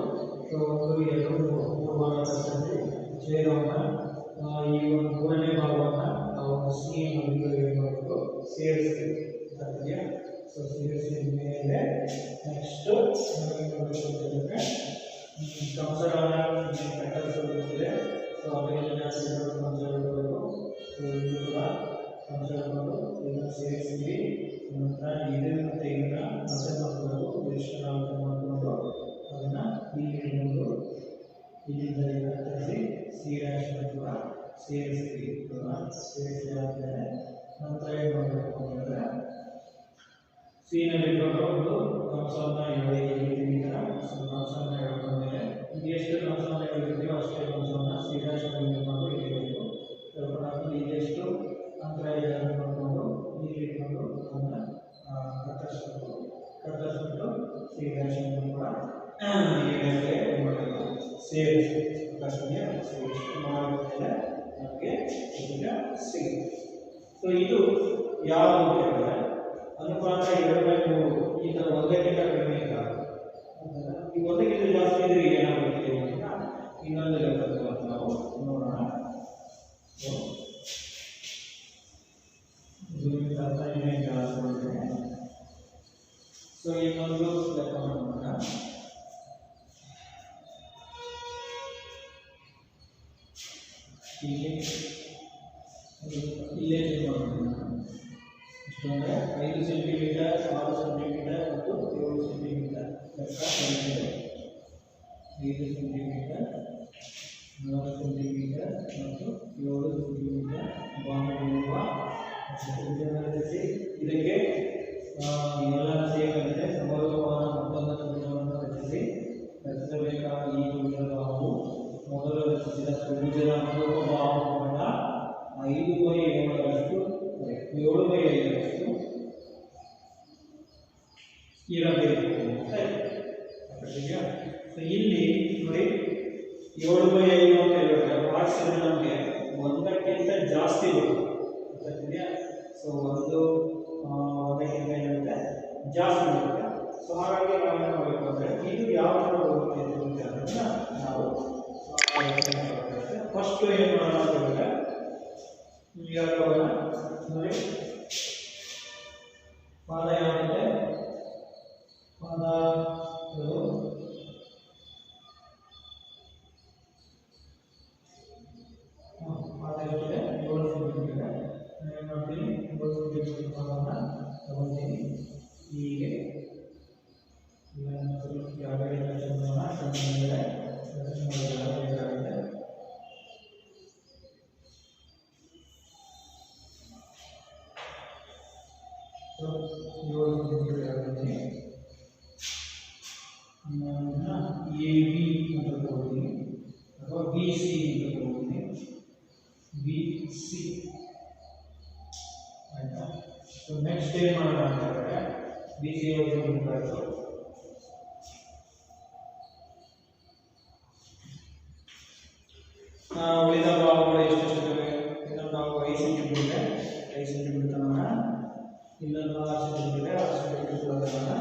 ಸೊ 1 2 3 ಭಾಗ ಛೇದವನ್ನು ಈ ಒಂದು 3ನೇ ಭಾಗವನ್ನು ನಾವು ಸಿ ಅನ್ನು ಏನು ಮಾಡಬೇಕು ಸೇರಿಸ್ತೀವಿ ಗೊತ್ತಾಗ್ತಿದೆಯಾ ಸೊ ಸೇರಿಸಿದ ಮೇಲೆ ನೆಕ್ಸ್ಟ್ ನಾವೇನು ಮಾಡಬೇಕು ಅಂತ ಹೇಳಿದ್ರೆ ಕಂಸಗಳನ್ನು ಕತ್ತರಿಸಬೇಕಿದೆ ಸೊ ಅದರಿಂದ ಕಂಸಗಳು ಸೊ ಇದು ಕೂಡ ಕಂಸಗಳು ಇದನ್ನು ಸೇರಿಸಿದ್ವಿ ನಂತರ ಇದನ್ನು ಮತ್ತು ಇದನ್ನು ಮತ್ತೆ ಮಾಡಬೇಕು ವಿಶ್ವನಾಥ ಮಾಡಿಕೊಂಡು ಅದನ್ನು ಇಲ್ಲಿ ಒಂದು ಇಲ್ಲಿಂದ ಕತ್ತರಿಸಿ ಸಿ ಡ್ಯಾಶ್ ಕೂಡ ಸೇರಿಸ್ತೀವಿ ಸೇರಿಸಿ ಆದಮೇಲೆ ನಂತರ ಏನು ಮಾಡಬೇಕು ಅಂತಂದರೆ ಸಿನಲ್ಲಿ ಒಂದು ಕಂಸವನ್ನು ಎಳೆಯಿದ್ದೀವಿ ಈ ಥರ ಸೊ ಕಂಸವನ್ನು ಎಳ್ಕೊಂಡ್ಮೇಲೆ ಎಷ್ಟು ಕಂಸವನ್ನು ಎಳೆದಿರ್ತೀವೋ ಅಷ್ಟೇ ಕಂಸವನ್ನು ಸಿ ಡ್ಯಾಶ್ ಮಾಡಿ ಇಡಬೇಕು ಎಳ್ಕೊಂಡಾದ್ಮೇಲೆ ಇದೆಷ್ಟು ಅಂತರ ಇದೆ ಅದನ್ನು ನೋಡಿಕೊಂಡು ಇಲ್ಲಿ ಇಟ್ಕೊಂಡು ಅದನ್ನು ಕತ್ತರಿಸ್ಬಿಟ್ಟು ಸಿ ಡ್ಯಾಶ್ ಕೂಡ ಮಾಡಬೇಕು ಸೇರಿಸಿ ಕಷ್ಟಕ್ಕೆ ಮಾಡಿದ್ಮೇಲೆ ನಮಗೆ ತ್ರಿಭುಜ ಸಿಗುತ್ತೆ ಸೊ ಇದು ಯಾವುದು ಅಂತಂದರೆ ಅನುಪಾತ 2/3 ಈ ಥರ ಒಂದಕ್ಕಿಂತ ಕಡಿಮೆ ಇಲ್ಲ ಈ ಒಂದಕ್ಕಿಂತ ಜಾಸ್ತಿ ಇದ್ರೆ ಏನಾಗುತ್ತೆ ಅಂತ ಇನ್ನೊಂದು ಲೆಕ್ಕ ನಾವು ನೋಡೋಣ ಸೊ ಇನ್ನೊಂದು ಲೆಕ್ಕ ಮಾಡೋಣ ಇಲ್ಲೇ ಮಾಡೋಣ ಇಷ್ಟೊಂದರೆ 5 ಸೆಂಟಿಮೀಟರ್ 6 ಸೆಂಟಿಮೀಟರ್ ಮತ್ತು 7 ಸೆಂಟಿಮೀಟರ್ ಲೆಕ್ಕ 5 ಸೆಂಟಿಮೀಟರ್ 4 ಸೆಂಟಿಮೀಟರ್ ಮತ್ತು 7 ಸೆಂಟಿಮೀಟರ್ ಬಾಂಬೆಯುವ ರಚಿಸಿ ಇದಕ್ಕೆ ಎಲ್ಲ ಸೇರಿದಂತೆ ಸಮರೂಪವಾದ ಮತ್ತೊಂದು ತ್ರಿಭುಜವನ್ನು ರಚಿಸಬೇಕಾದ ಈ ತ್ರಿಭುಜದ ಬಾಹು ಮೊದಲು ರಚಿಸಿದ ತ್ರಿಭುಜದ ಅನುರೂಪ ಬಾಹುಗಳ 5/7 7/5 ಇರಬೇಕು ಸೊ ಇಲ್ಲಿ ನೋಡಿ 7/5 ಅಂತ ಹೇಳಿದ್ರೆ ಪಾರ್ಟ್ಸ್ ನಮಗೆ ಒಂದಕ್ಕಿಂತ ಜಾಸ್ತಿ ಬರುತ್ತೆ ಸೊ ಒಂದಕ್ಕಿಂತ ಏನಿರುತ್ತೆ ಜಾಸ್ತಿ ಬರುತ್ತೆ ಸೊ ಹಾಗಾಗಿ ನಾವೇನು ಮಾಡಬೇಕು ಅಂದರೆ ಇದು ಯಾವ ಥರ ಬರುತ್ತೆ ಅಂತ ನಾವು ಫಸ್ಟ್ ಏನು ಮಾಡೋಣ ಅಂತ ಹೇಳಿದ್ರೆ ನೋಡಿ ಎ ಬಿ ಅಂತ ತಗೊಳ್ತೀನಿ ಅಥವಾ ಬಿ ಸಿ ಅಂತ ತಗೊಳ್ತೀನಿ ಬಿ ಸಿ ಆಯಿತಾ. ಸೊ ನೆಕ್ಸ್ಟ್ ಏನು ಮಾಡೋಣ ಅಂತಂದರೆ ಬಿ ಸಿ ಆಯಿತು. ಉಳಿದ ಭಾಗಗಳು ಎಷ್ಟೆಷ್ಟಿವೆ? ಇನ್ನೊಂದು ಭಾಗ 5 ಸೆಂಟಿಮೀಟರ್ ಇದೆ, 5 ಸೆಂಟಿಮೀಟರ್ ತನಕ. ಇನ್ನೊಂದು 6 ಸೆಂಟಿಮೀಟರ್ ಇದೆ, 6 ಸೆಂಟಿಮೀಟರ್ ತನಕ.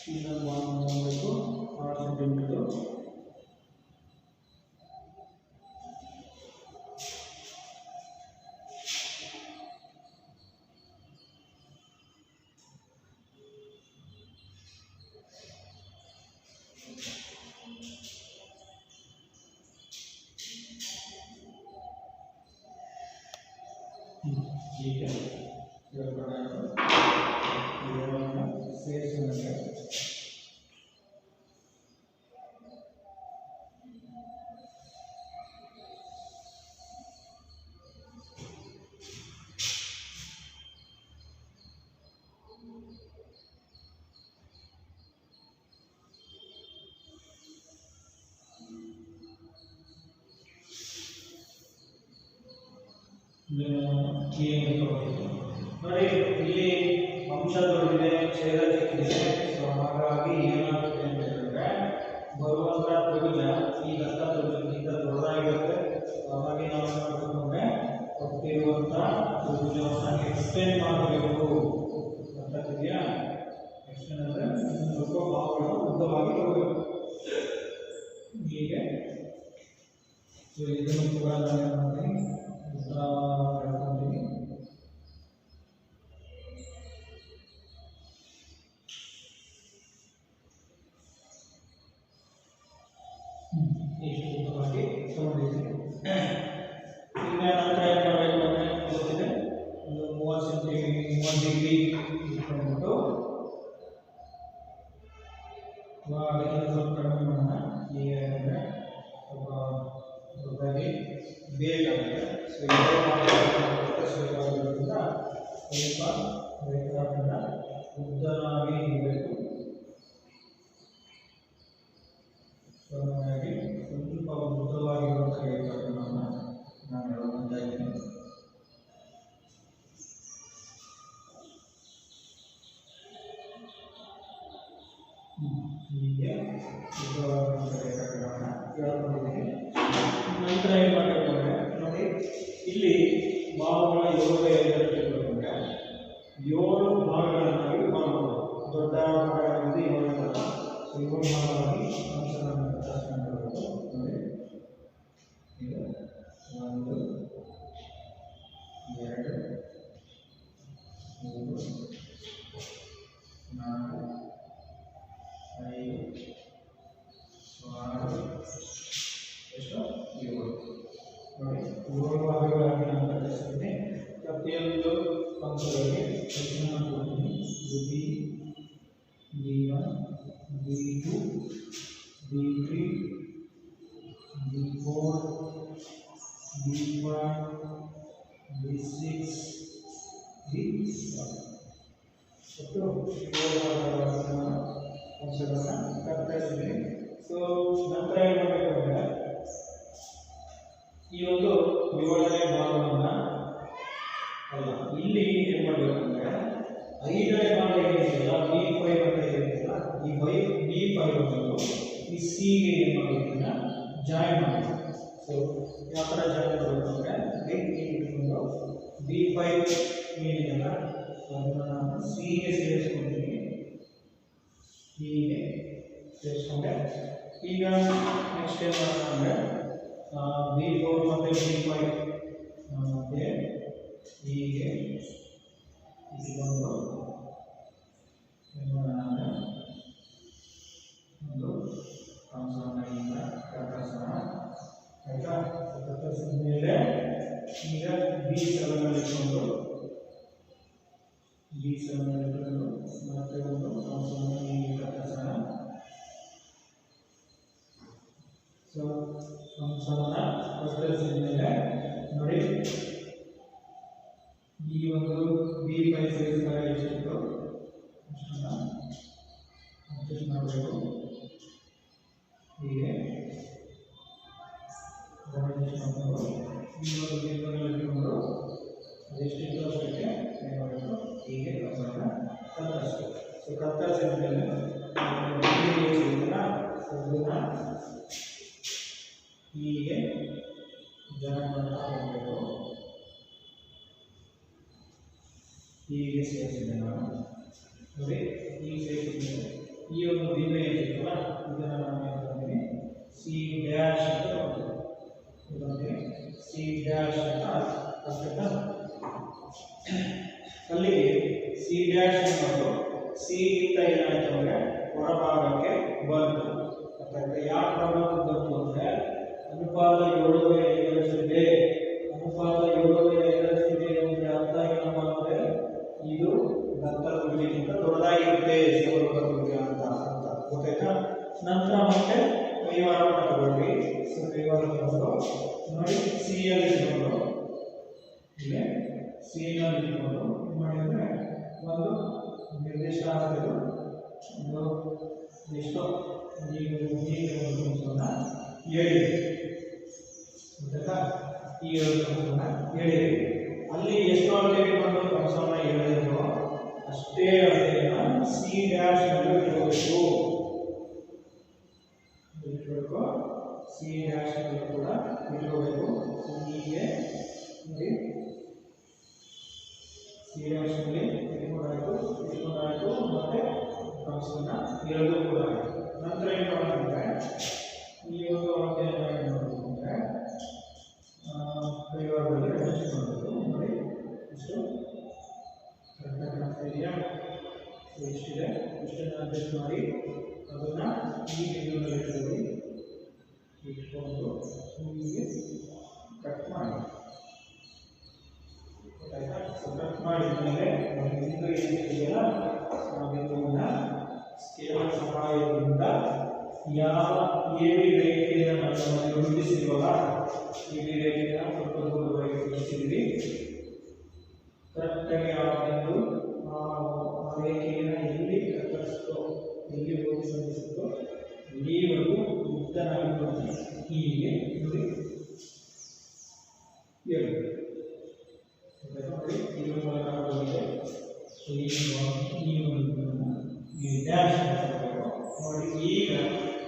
ಇನ್ನೊಂದು 6 ಸೆಂಟಿಮೀಟರ್. ठीक है, ನೋಡಿ ಇಲ್ಲಿ ಅಂಶ ದೊಡ್ಡದಿದೆ, ಛೇದ ಚಿಕ್ಕದಿದೆ. ಸೊ ಹಾಗಾಗಿ ಏನಾಗುತ್ತೆ ಅಂತ ಹೇಳಿದ್ರೆ ಬರುವಂತ ತ್ರಿಭುಜ ಈ ದತ್ತ ತ್ರಿಭುಜಕ್ಕಿಂತ ದೊಡ್ಡದಾಗಿರುತ್ತೆ. ಹಾಗಾಗಿ ನಾವು ನೋಡಿಕೊಂಡ್ರೆ ಕೊಟ್ಟಿರುವಂತ ತ್ರಿಭುಜವನ್ನು ಎಕ್ಸ್ಟೆಂಡ್ ಮಾಡಬೇಕು ಅಂತ ಇದೆಯಾ. ಎಕ್ಸ್ಟೆಂಡ್ ಅಂದರೆ ಸ್ವಲ್ಪ ಭಾಗಗಳು ಉದ್ದವಾಗಿ ಹೋಗಬೇಕು ಹೀಗೆ. ಸೊ ಇದನ್ನು ಕೂಡ ನಾನು ಮಾಡ್ತೀನಿ, ಉದ್ದ ಮಾಡ್ಕೊತೀನಿ. ಇಷ್ಟು ಉದ್ದವಾಗಿ ತಗೊಂಡಿದ್ದೀನಿ. ಈಗ ನಂತರ ಏನು ಮಾಡಬೇಕು ಅಂದರೆ ಗೊತ್ತಿದೆ, ಒಂದು 30 ಡಿಗ್ರಿ ಇಟ್ಕೊಂಡ್ಬಿಟ್ಟು ಅದಕ್ಕಿಂತ ಸ್ವಲ್ಪ ಕಡಿಮೆ ಮಾಡೋಣ. ಈಗ ಏನಂದರೆ ಸ್ವಲ್ಪ ದೊಡ್ಡದಾಗಿ ಬೇಕಾಗುತ್ತೆ. ಸೊ ಬೇಕಾಗಿರೋದ್ರಿಂದ ಸ್ವಲ್ಪ ರೇಖಾಖಂಡ ಉದ್ದನಾಗಿ ಇರಬೇಕು. ಹಾಗಾಗಿ ಸ್ವಲ್ಪ ಉದ್ದವಾಗಿರುವಂಥ ರೇಖಾಖಂಡವನ್ನು ನಾನು ಹೇಳುವಂತ ಇದ್ದೀನಿ. ಹೀಗೆ ಉದ್ದವಾಗಿರುವಂಥ ರೇಖಾಖಂಡವನ್ನು ಹೇಳ್ಕೊಂಡಿದ್ದೀನಿ. ನಂತರ ಏನು ಮಾಡಬೇಕು ಅಂದರೆ ನೋಡಿ, ಇಲ್ಲಿ ಭಾಗಗಳ 7 ಇಟ್ಕೊಂಡ್ರೆ 7 ಭಾಗಗಳನ್ನಾಗಿ ಮಾಡಬಹುದು. ದೊಡ್ಡ ಭಾಗಗಳಲ್ಲಿ 7 ಇರ್ತದೆ. ಸೊ 7 ಭಾಗವಾಗಿ ಅಂಶಗಳನ್ನು ವ್ಯತ್ಯಾಸಗೊಳ್ಳಬೇಕು. ನೋಡಿ ಇದು 1 2 3 4 5 6 ಎಷ್ಟು 7. ನೋಡಿ 7 ಭಾಗಗಳಾಗಿ ನಾನು ಕಲಿಸ್ತೀನಿ. ಪ್ರತಿಯೊಂದು ಅಂಶಗಳಿಗೆ ಹೆಚ್ಚಿನ ಕೊಡ್ತೀನಿ. ಇದು B1 B2 B3 B4 B5 B6 B7 ಒಟ್ಟು 7 ಅಂಶಗಳನ್ನು ಕತ್ತರಿಸಿದ್ದೀನಿ. ಸೊ ನಂತರ ಏನು ಮಾಡಬೇಕು ಅಂದರೆ ಈ ಒಂದು 7ನೇ ಭಾಗವನ್ನು ಅಲ್ಲ, ಇಲ್ಲಿ ಏನು ಮಾಡಬೇಕು ಅಂದರೆ 5ನೇ ಭಾಗ ಏನಿದೆಯಲ್ಲ B5 ಅಂತ ಏನಿದೆಯಲ್ಲ, ಈ B5 ಅನ್ನೋದು ಈ ಸಿಗೆ ಏನು ಮಾಡಬೇಕಂದ್ರೆ ಜಾಯಿನ್ ಮಾಡಬೇಕು. ಸೊ ಯಾವ ಥರ ಜಾಯಿನ್ ಮಾಡಬೇಕು ಅಂದರೆ ಇಟ್ಕೊಂಡು B5 ಏನಿದೆಯಲ್ಲ ಅದನ್ನು ನಾನು ಸಿಗೆ ಸೇರಿಸ್ಕೊಳ್ತೀನಿ. ಹೀಗೆ ಸೇರಿಸ್ಕೊಂಡೆ. ಈಗ ನೆಕ್ಸ್ಟ್ ಏನು ಮಾಡೋಣ ಅಂದರೆ B4 ಮತ್ತು B5 ಮಧ್ಯೆ ಹೀಗೆ ಇಟ್ಕೊಂಡು ಏನು ಮಾಡೋಣ ಅಂದರೆ ಒಂದು ಕಂಸವನ್ನು ಈಗ ಕತ್ತರಿಸೋಣ. ಆಯಿತಾ? ಕತ್ತರಿಸಿದ ಮೇಲೆ ಈಗ B7 ಇಟ್ಕೊಂಡು ಮತ್ತೆ ಒಂದು ಕಂಸವನ್ನು ಹೀಗೆ ಕತ್ತರಿಸೋಣ. ಸೊ ಕಂಸದ ಈ ಒಂದು B5 ಸೇರಿಸಿದಾಗ ಎಷ್ಟಿತ್ತು ಅಡ್ಜಸ್ಟ್ ಮಾಡಬೇಕು. ಹೀಗೆ ಇಟ್ಕೊಂಡು ಅದೆಷ್ಟಿತ್ತು ಅಷ್ಟಕ್ಕೆ ಏನು ಮಾಡಬೇಕು, ಹೀಗೆ ಕತ್ತರಿಸಬೇಕು. ಸೊ ಕತ್ತರಿಸಿದ ಮೇಲೆ ಹೀಗೆ ಜಾಯಿನ್ ಮಾಡ್ತಾ ಹೋಗಬೇಕು. ಹೀಗೆ ಸೇರಿಸಿದೆ ನಾನು ನೋಡಿ. ಹೀಗೆ ಸೇರಿಸಿದ್ದೇನೆ. ಈ ಒಂದು ಬಿಂದು ಏನಿರುತ್ತಲ್ಲ ಇದನ್ನು ನಾನು ಏನು ಮಾಡ್ತೀನಿ, ಸಿ ಡ್ಯಾಶ್ ಅಂತ ಬರ್ತೀನಿ. ಸಿ ಡ್ಯಾಶ್ ಅಂತ ಅಷ್ಟಕ್ಕೆ ಅಲ್ಲಿಗೆ ಸಿ ಡ್ಯಾಶ್ ಅನ್ನೋದು ಸಿ ಗಿಂತ ಏನಾಯ್ತು ಅಂದರೆ ಹೊರಭಾಗಕ್ಕೆ ಬಂತು. ಯಾಕೆ ಹೊರಭಾಗಕ್ಕೆ ಬಂತು ಅಂದರೆ ಅನುಪಾತ 7/5 ಅನುಪಾತ 7/5 ಅಂದರೆ ಅರ್ಥ ಏನಪ್ಪ ಅಂದರೆ ಇದು ದತ್ತತ್ರಿಭುಜಕ್ಕಿಂತ ದೊಡ್ಡದಾಗಿರುತ್ತೆ ಶಿವಲೋಕತ್ರಿಭುಜ ಅಂತ ಗೊತ್ತಾಯ್ತಾ. ನಂತರ ಮತ್ತೆ ಕೈವಾರವನ್ನು ತಗೊಳ್ಳಿ. ಸೊ ಕೈವಾರ ತಗೊಂಡು ನೋಡಿ ಸಿ ಯಲ್ಲಿ ಇಟ್ಕೊಂಡು ಇಲ್ಲೇ ಸಿ ನಲ್ಲಿ ಇಟ್ಕೊಂಡು ಏನು ಮಾಡಿದರೆ ಒಂದು ನಿರ್ದಿಷ್ಟ ಆಗ್ತದೆ ಒಂದು ಎಷ್ಟೋ ಈಗ ಒಂದು ಅಂಶವನ್ನು ಹೇಳಿದೆ ಗೊತ್ತಾಯ್ತಾ. ಈ 7 ಅಂಶವನ್ನು ಹೇಳಿದೆ. ಅಲ್ಲಿ ಎಷ್ಟು ಅಳತೆ ಇಟ್ಕೊಂಡು ಅಂಶವನ್ನು ಹೇಳಿದ್ರು ಅಷ್ಟೇ ಅಳತೆಯನ್ನು ಸಿ ಡ್ಯಾಶ್ ನಲ್ಲಿ ಇಟ್ಕೋಬೇಕು. ಸಿ ಡ್ಯಾಶ್ ನಲ್ಲಿ ಕೂಡ ಇಟ್ಕೋಬೇಕು. ಹೀಗೆ ನೋಡಿ ಸಿ ಡ್ಯಾಶ್ ನಲ್ಲಿ ಇಟ್ಕೊಂಡಾಯ್ತು ಮತ್ತೆ ಅಂಶವನ್ನು ಎರಡು ಕೂಡ ಆಯಿತು. ನಂತರ ಏನು ಮಾಡೋದಂದ್ರೆ ಈ ಒಂದು ಅಳತೆಯನ್ನು ಏನು ಮಾಡಬೇಕು ಅಂದರೆ ಕೈವಾರದಲ್ಲಿ ಅಡ್ಜಸ್ಟ್ ಮಾಡಬೇಕು. ನೋಡಿ ಇಷ್ಟು ಕರೆಕ್ಟಾಗಿ ಕಾಣ್ತಾ ಇದೆಯಾ. ಇಷ್ಟಿದೆ. ಇಷ್ಟನ್ನು ಅಡ್ಜಸ್ಟ್ ಮಾಡಿ ಅದನ್ನು ಈ ಬಿಂದುವಿನಲ್ಲಿ ಇಟ್ಕೊಂಡು ಹೀಗೆ ಕಟ್ ಮಾಡಿ ಆಯಿತಾ. ಕಟ್ ಮಾಡಿದ ಮೇಲೆ ಒಂದು ಬಿಂದು ಏನಿದೆಯಲ್ಲ ಆ ಬಿಂದುವನ್ನು ಸ್ಕೇಲ್ ಸಹಾಯದಿಂದ ಯಾವ AB ರೇಖೆಯನ್ನು ನಾವು ರೂಪಿಸಿರುವಾಗ AB ರೇಖೆಯನ್ನು ಸ್ವಲ್ಪ ದೂರವಾಗಿ ರೂಪಿಸಿದ್ವಿ. ಕರೆಕ್ಟಾಗಿ ಆ ಬಿಂದು ಆ ರೇಖೆಯನ್ನು ಎಲ್ಲಿ ಕತ್ತರಿಸುತ್ತೋ ಎಲ್ಲಿ ಹೋಗಿ ಸಂಧಿಸುತ್ತೋ ಇಲ್ಲಿವರೆಗೂ ಉದ್ದನಾಗಿ ಬರ್ತೀವಿ. ಹೀಗೆ ನೋಡಿ ನೋಡಿ ಈ ಮೂಲಕ ಬಂದಿದೆ. ಸೊ ಈ ಡ್ಯಾಶ್ ನೋಡಿ. ಈಗ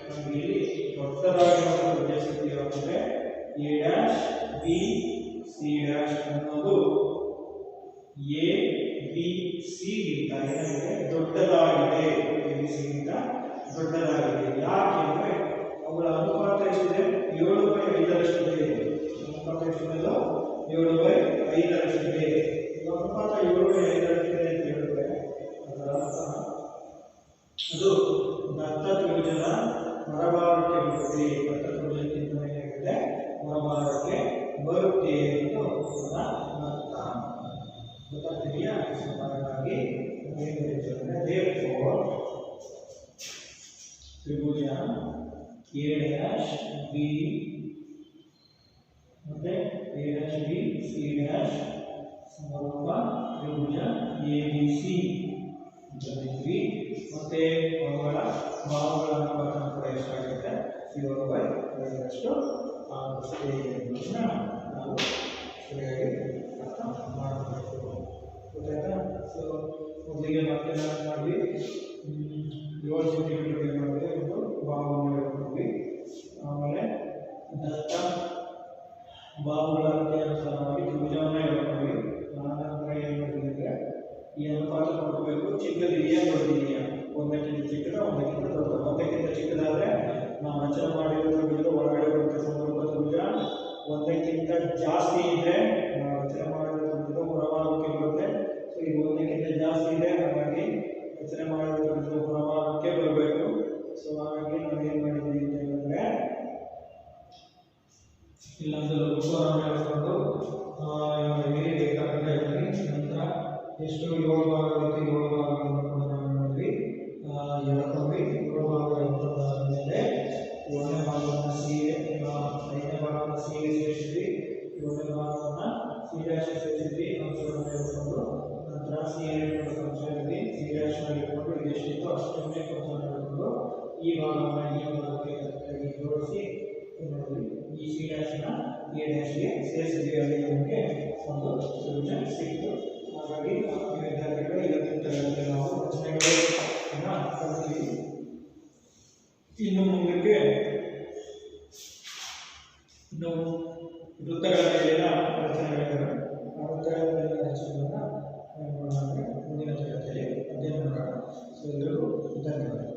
ನಮಗೆ ಇಲ್ಲಿ ದೊಡ್ಡದಾಗಿರುವ ಉದ್ದೇಶಕ್ಕೆ ಅಂದರೆ A dash B C dash ಅನ್ನೋದು ಎ ಬಿ ಸಿ ಗಿಂತ ಏನಾಗಿದೆ ದೊಡ್ಡದಾಗಿದೆ. ಎ ಬಿ ಸಿ ಗಿಂತ ದೊಡ್ಡದಾಗಿದೆ. ಯಾಕೆ ಅಂದರೆ ಅವುಗಳ ಅನುಪಾತ ಎಷ್ಟಿದೆ 7/5 ಅನುಪಾತ ಎಷ್ಟಿದೆ 7/5 ಅನುಪಾತ 7/5 ಅಂತ ಹೇಳಿದ್ರೆ ಅದರ ಅರ್ಥ ಅದು ದತ್ತತ್ರಿಭುಜದ ಹೊರಭಾಗಕ್ಕೆ ಬರುತ್ತೆ. ದತ್ತತ್ರಿಭುಜಕ್ಕಿಂತ ಏನಾಗಿದೆ ಹೊರಭಾಗಕ್ಕೆ ಬರುತ್ತೆ ಎಂದು ಅದರ ಅರ್ಥ ಗೊತ್ತಾಗ್ತಿದೆಯಾ. ಹಾಗಾಗಿ ಏನು ಬರೀತಾರೆ therefore ತ್ರಿಭುಜ ಎ ಡ್ಯಾಶ್ ಬಿ ಮತ್ತೆ A dash B C dash ಸಮರೂಪ ತ್ರಿಭುಜ ಎ ಬಿ ಸಿ ಅಂತ ಬರೀತೀವಿ. ಮತ್ತೆ ಅವುಗಳ ಭಾಗಗಳ ಅನುಪಾತ ಕೂಡ ಎಷ್ಟಾಗುತ್ತೆ 7/5 ಆಗುತ್ತೆ ಅನ್ನೋದನ್ನ ನಾವು ಸರಿಯಾಗಿ ಅರ್ಥ ಮಾಡಬೇಕು. ಗೊತ್ತಾಯ್ತಾ. ಸೊ ಮೊದಲಿಗೆ ಮತ್ತೆ ನಾವು ಮಾಡಿ 7 ಸೆಂಟಿಮೀಟರ್ ಏನು ಮಾಡಿದೆ ಒಂದು ಭಾಗವನ್ನು ಹೇಳ್ಕೊಂಡ್ವಿ. ಆಮೇಲೆ ದತ್ತ ಬಾಹುಗಳ ಅನುಸಾರವಾಗಿ ತ್ರಿಭುಜವನ್ನು ಹೇಳ್ಕೊಂಡ್ವಿ. ಆನಂತರ ಏನು ಮಾಡಿದ್ರೆ ಈ ಅನುಪಾತ ಕೊಡಬೇಕು. ಚಿಕ್ಕದಿದೆಯಾ ದೊಡ್ಡದಿದೆಯಾ, ಒಂದಕ್ಕಿಂತ ಚಿಕ್ಕದ ಒಂದಕ್ಕಿಂತ ದೊಡ್ಡ. ಒಂದಕ್ಕಿಂತ ಚಿಕ್ಕದಾದರೆ ನಾವು ರಚನೆ ಮಾಡಿರೋ ತ್ರಿಭುಜದ ಒಳಗಡೆ ಬರುತ್ತೆ ಸಮರೂಪ ತ್ರಿಭುಜ. ಒಂದಕ್ಕಿಂತ ಜಾಸ್ತಿ ಇದ್ದರೆ ನಾವು ರಚನೆ ಮಾಡಿರೋ ತ್ರಿಭುಜದ ಹೊರಭಾಗಕ್ಕೆ ಬರುತ್ತೆ. ಸೊ ಇದು ಒಂದಕ್ಕಿಂತ ಜಾಸ್ತಿ ಇದೆ, ಹಾಗಾಗಿ ರಚನೆ ಮಾಡಿರೋ ತ್ರಿಭುಜದ ಹೊರಭಾಗಕ್ಕೆ ಬರಬೇಕು. ಸೊ ಹಾಗಾಗಿ ನಾವು ಏನು ಮಾಡಿದ್ದೀವಿ ಅಂತ ಹೇಳಿದ್ರೆ ಇಲ್ಲೊಂದು ಲಘುಕೋನವನ್ನು ಹೇಳ್ಕೊಂಡು ಬೇಕಾಗುತ್ತೆ ಇದ್ದೀನಿ. ನಂತರ ಎಷ್ಟು 7 ಭಾಗ ಇರುತ್ತೆ 7 ಭಾಗಗಳನ್ನು ಕೂಡ ನಾವು ಮಾಡಿದ್ವಿ ಎಳ್ಕೊಂಡ್ವಿ. 7 ಭಾಗ ಎಳ್ಕೊಂಡಾದ್ಮೇಲೆ 7ನೇ ಭಾಗವನ್ನು ಸಿ 5ನೇ ಭಾಗವನ್ನು ಸಿಗೆ ಸೇರಿಸಿದ್ವಿ. ಒಂದೇ ಭಾಗವನ್ನು ಸಿ ಡ್ಯಾಶ್ ಸೇರಿಸಿ ಅಂಶಗಳನ್ನು ಇಟ್ಕೊಂಡು ನಂತರ ಸಿ ಇಟ್ಕೊಂಡು ಅಂಶದಲ್ಲಿ ಸಿ ಡ್ಯಾಶ್ ಇಟ್ಕೊಂಡು ಇದೆಷ್ಟಿತ್ತು ಅಷ್ಟನ್ನೇ ಅಂಶವನ್ನು ಇಟ್ಕೊಂಡು ಈ ಭಾಗವನ್ನು ಈ ಭಾಗಕ್ಕೆ ಕರೆಕ್ಟಾಗಿ ಜೋಡಿಸಿ ಈ ಸಿ ಡ್ಯಾಶ್ನ ಎ ಡ್ಯಾಶ್ಗೆ ಸೇರಿಸಿದ್ವಿ. ಅಲ್ಲಿ ನಮಗೆ ಒಂದು ಸೊಲ್ಯೂಷನ್ ಸಿಕ್ತು. ಹಾಗಾಗಿ ಈ ವಿದ್ಯಾರ್ಥಿಗಳು ಇದಕ್ಕೆ ನಾವು ರಚನೆಗಳನ್ನು ಕಲಿತೀವಿ. ಇನ್ನು ಮುಂದಕ್ಕೆ ಇನ್ನು ವೃತ್ತಗಳ ಮೇಲಿನ ರಚನೆಗಳಿವೆ. ಆ ವೃತ್ತಗಳ ಮೇಲಿನ ರಚನೆಗಳನ್ನು ಮುಂದಿನ ತರಗತಿಯಲ್ಲಿ ಅಧ್ಯಯನ ಮಾಡೋಣ. ಸೊ ಎಲ್ಲರಿಗೂ ಧನ್ಯವಾದ.